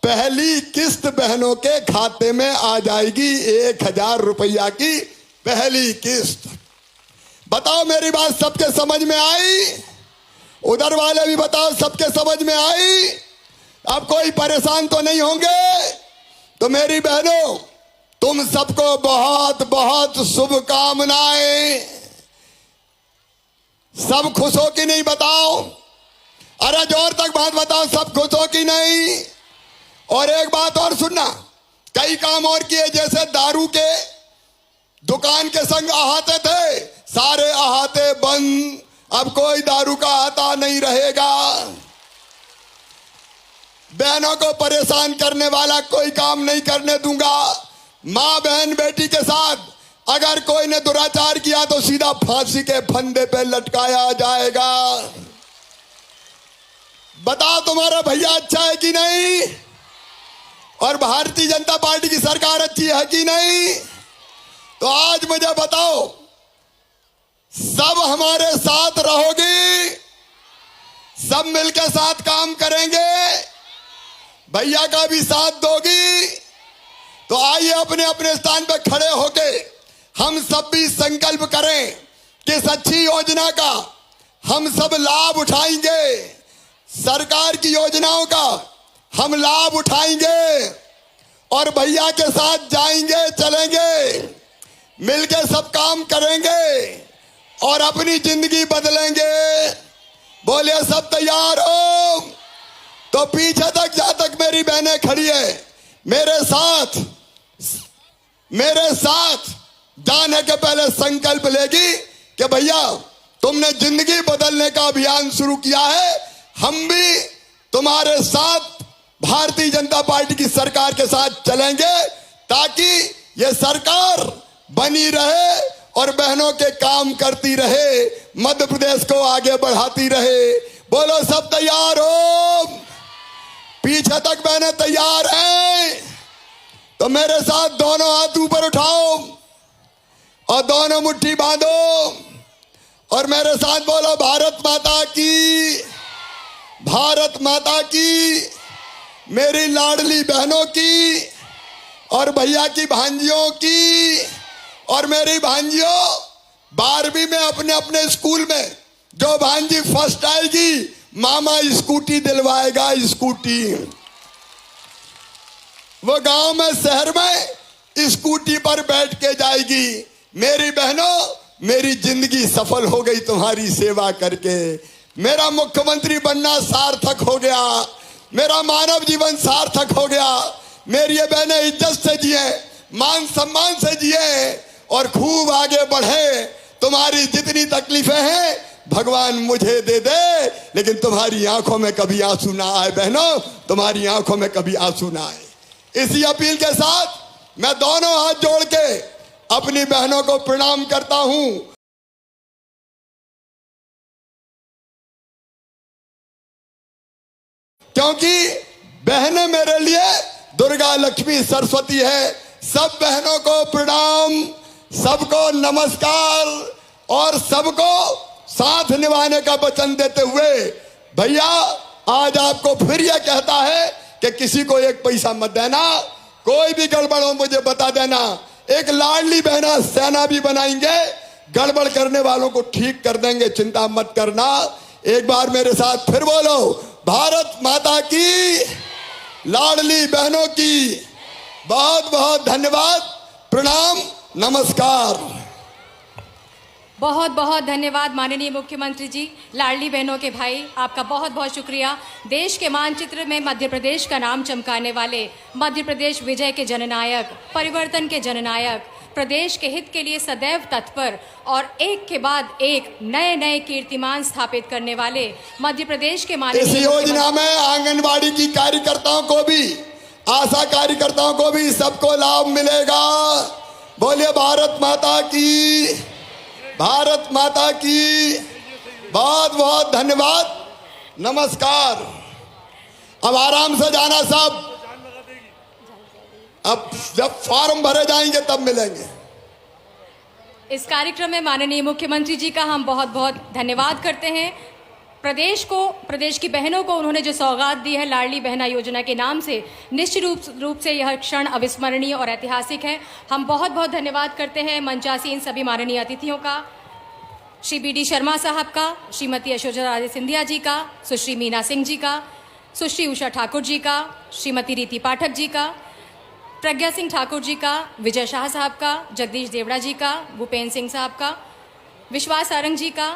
पहली किस्त बहनों के खाते में आ जाएगी, 1000 रुपया की पहली किस्त। बताओ मेरी बात सबके समझ में आई? उधर वाले भी बताओ सबके समझ में आई? अब कोई परेशान तो नहीं होंगे? तो मेरी बहनों, तुम सबको बहुत बहुत शुभकामनाएं। सब खुश हो कि नहीं बताओ? अरे जोर तक बात बताओ, सब खुश हो कि नहीं? और एक बात और सुनना, कई काम और किए, जैसे दारू के दुकान के संग अहाते थे, सारे अहाते बंद, अब कोई दारू का अहाता नहीं रहेगा। बहनों को परेशान करने वाला कोई काम नहीं करने दूंगा। माँ बहन बेटी के साथ अगर कोई ने दुराचार किया तो सीधा फांसी के फंदे पे लटकाया जाएगा। बताओ तुम्हारा भैया अच्छा है कि नहीं? और भारतीय जनता पार्टी की सरकार अच्छी है कि नहीं? तो आज मुझे बताओ, सब हमारे साथ रहोगी? सब मिलकर साथ काम करेंगे? भैया का भी साथ दोगी? तो आइए अपने अपने स्थान पर खड़े होके हम सब भी संकल्प करें कि इस अच्छी योजना का हम सब लाभ उठाएंगे। सरकार की योजनाओं का हम लाभ उठाएंगे और भैया के साथ जाएंगे, चलेंगे, मिलके सब काम करेंगे और अपनी जिंदगी बदलेंगे। बोलिए सब तैयार हो? तो पीछे तक जहां तक मेरी बहनें खड़ी है, मेरे साथ जाने के पहले संकल्प लेगी कि भैया तुमने जिंदगी बदलने का अभियान शुरू किया है, हम भी तुम्हारे साथ भारतीय जनता पार्टी की सरकार के साथ चलेंगे ताकि ये सरकार बनी रहे और बहनों के काम करती रहे, मध्य प्रदेश को आगे बढ़ाती रहे। बोलो सब तैयार हो? पीछे तक बहनें तैयार हैं? तो मेरे साथ दोनों हाथ ऊपर उठाओ और दोनों मुट्ठी बांधो और मेरे साथ बोलो, भारत माता की, भारत माता की। मेरी लाडली बहनों की और भैया की भांजियों की। और मेरी भांजियों, 12वीं में अपने अपने स्कूल में जो भांजी फर्स्ट आएगी, मामा स्कूटी दिलवाएगा, स्कूटी। वो गांव में शहर में स्कूटी पर बैठ के जाएगी। मेरी बहनों, मेरी जिंदगी सफल हो गई तुम्हारी सेवा करके। मेरा मुख्यमंत्री बनना सार्थक हो गया, मेरा मानव जीवन सार्थक हो गया। मेरी ये बहनें इज्जत से जिए, मान सम्मान से जिए और खूब आगे बढ़े। तुम्हारी जितनी तकलीफें हैं भगवान मुझे दे दे, लेकिन तुम्हारी आंखों में कभी आंसू ना आए बहनों, तुम्हारी आंखों में कभी आंसू ना आए। इसी अपील के साथ मैं दोनों हाथ जोड़ के अपनी बहनों को प्रणाम करता हूं। क्योंकि बहनें मेरे लिए दुर्गा लक्ष्मी सरस्वती है। सब बहनों को प्रणाम, सबको नमस्कार और सबको साथ निभाने का वचन देते हुए भैया आज आपको फिर यह कहता है कि किसी को एक पैसा मत देना, कोई भी गड़बड़ हो मुझे बता देना। एक लाडली बहना सेना भी बनाएंगे, गड़बड़ करने वालों को ठीक कर देंगे, चिंता मत करना। एक बार मेरे साथ फिर बोलो, भारत माता की, लाडली बहनों की बहुत बहुत धन्यवाद, प्रणाम, नमस्कार। बहुत बहुत धन्यवाद माननीय मुख्यमंत्री जी। लाडली बहनों के भाई, आपका बहुत बहुत शुक्रिया। देश के मानचित्र में मध्य प्रदेश का नाम चमकाने वाले, मध्य प्रदेश विजय के जननायक, परिवर्तन के जननायक, प्रदेश के हित के लिए सदैव तत्पर और एक के बाद एक नए नए कीर्तिमान स्थापित करने वाले मध्य प्रदेश के माननीय। इस योजना में आंगनबाड़ी की कार्यकर्ताओं को भी, आशा कार्यकर्ताओं को भी सबको लाभ मिलेगा। बोलिए भारत माता की, भारत माता की। बहुत बहुत धन्यवाद, नमस्कार। अब आराम से जाना सब, अब जब फॉर्म भरे जाएंगे तब मिलेंगे। इस कार्यक्रम में माननीय मुख्यमंत्री जी का हम बहुत बहुत धन्यवाद करते हैं। प्रदेश की बहनों को उन्होंने जो सौगात दी है लाडली बहना योजना के नाम से, निश्चित रूप से यह क्षण अविस्मरणीय और ऐतिहासिक है। हम बहुत बहुत धन्यवाद करते हैं मंचासीन सभी माननीय अतिथियों का, श्री बी डी शर्मा साहब का, श्रीमती यशोधरा राजे सिंधिया जी का, सुश्री मीना सिंह जी का, सुश्री उषा ठाकुर जी का, श्रीमती रीति पाठक जी का, प्रज्ञा सिंह ठाकुर जी का, विजय शाह साहब का, जगदीश देवड़ा जी का, भूपेन्द्र सिंह साहब का, विश्वास सारंग जी का,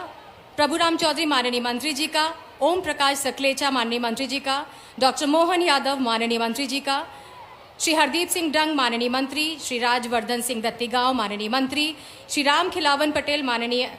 प्रभुराम चौधरी माननीय मंत्री जी का, ओम प्रकाश सकलेचा माननीय मंत्री जी का, डॉक्टर मोहन यादव माननीय मंत्री जी का, श्री हरदीप सिंह डंग माननीय मंत्री, श्री राजवर्धन सिंह दत्तीगांव माननीय मंत्री, श्री राम खिलावन पटेल माननीय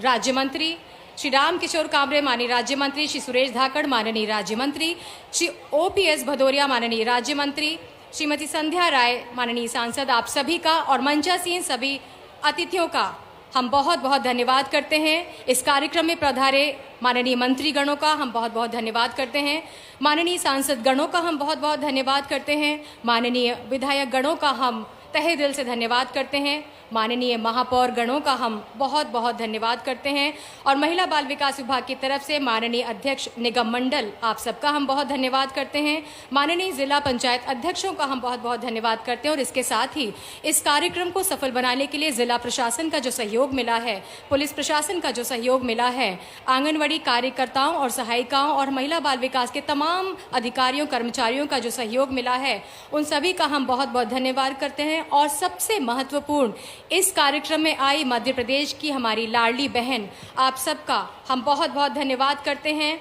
राज्य मंत्री, श्री राम किशोर कामरे माननीय राज्य मंत्री, श्री सुरेश धाकड़ माननीय राज्य मंत्री, श्री OPS भदौरिया माननीय राज्य मंत्री, श्रीमती संध्या राय माननीय सांसद, आप सभी का और मंचासीन सभी अतिथियों का हम बहुत बहुत धन्यवाद करते हैं। इस कार्यक्रम में पधारे माननीय मंत्री गणों का हम बहुत बहुत धन्यवाद करते हैं। माननीय सांसद गणों का हम बहुत बहुत धन्यवाद करते हैं। माननीय विधायक गणों का हम तहे दिल से धन्यवाद करते हैं। माननीय महापौर गणों का हम बहुत बहुत धन्यवाद करते हैं। और महिला बाल विकास विभाग की तरफ से माननीय अध्यक्ष निगम मंडल, आप सबका हम बहुत धन्यवाद करते हैं। माननीय जिला पंचायत अध्यक्षों का हम बहुत बहुत धन्यवाद करते हैं। और इसके साथ ही इस कार्यक्रम को सफल बनाने के लिए जिला प्रशासन का जो सहयोग मिला है, पुलिस प्रशासन का जो सहयोग मिला है, आंगनवाड़ी कार्यकर्ताओं और सहायिकाओं और महिला बाल विकास के तमाम अधिकारियों कर्मचारियों का जो सहयोग मिला है, उन सभी का हम बहुत बहुत धन्यवाद करते हैं। और सबसे महत्वपूर्ण, इस कार्यक्रम में आई मध्य प्रदेश की हमारी लाडली बहन, आप सबका हम बहुत बहुत धन्यवाद करते हैं।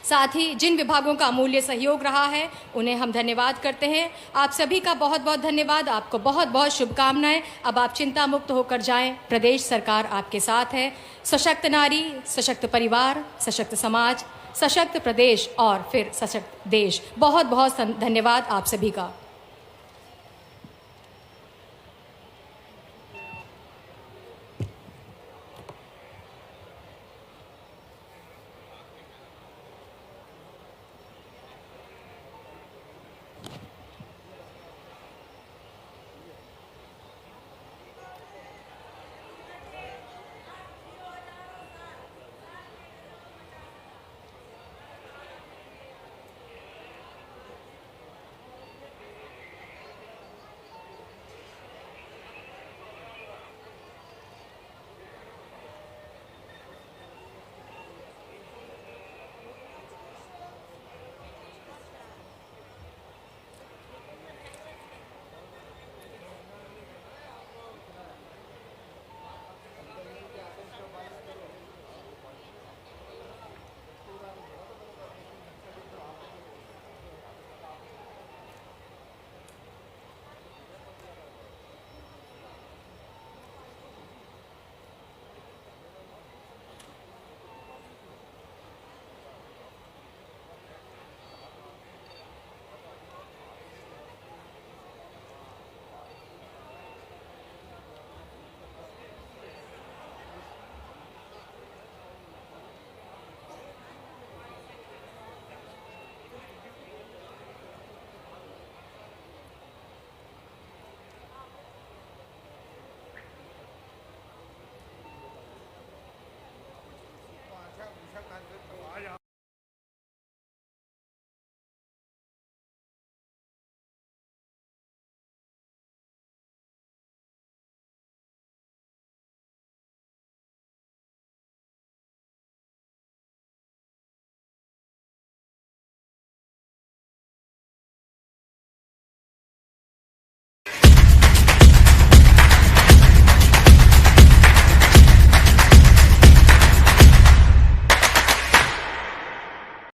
साथ ही जिन विभागों का अमूल्य सहयोग रहा है, उन्हें हम धन्यवाद करते हैं। आप सभी का बहुत बहुत धन्यवाद, आपको बहुत बहुत शुभकामनाएं। अब आप चिंता मुक्त होकर जाएं, प्रदेश सरकार आपके साथ है। सशक्त नारी, सशक्त परिवार, सशक्त समाज, सशक्त प्रदेश और फिर सशक्त देश। बहुत बहुत धन्यवाद आप सभी का।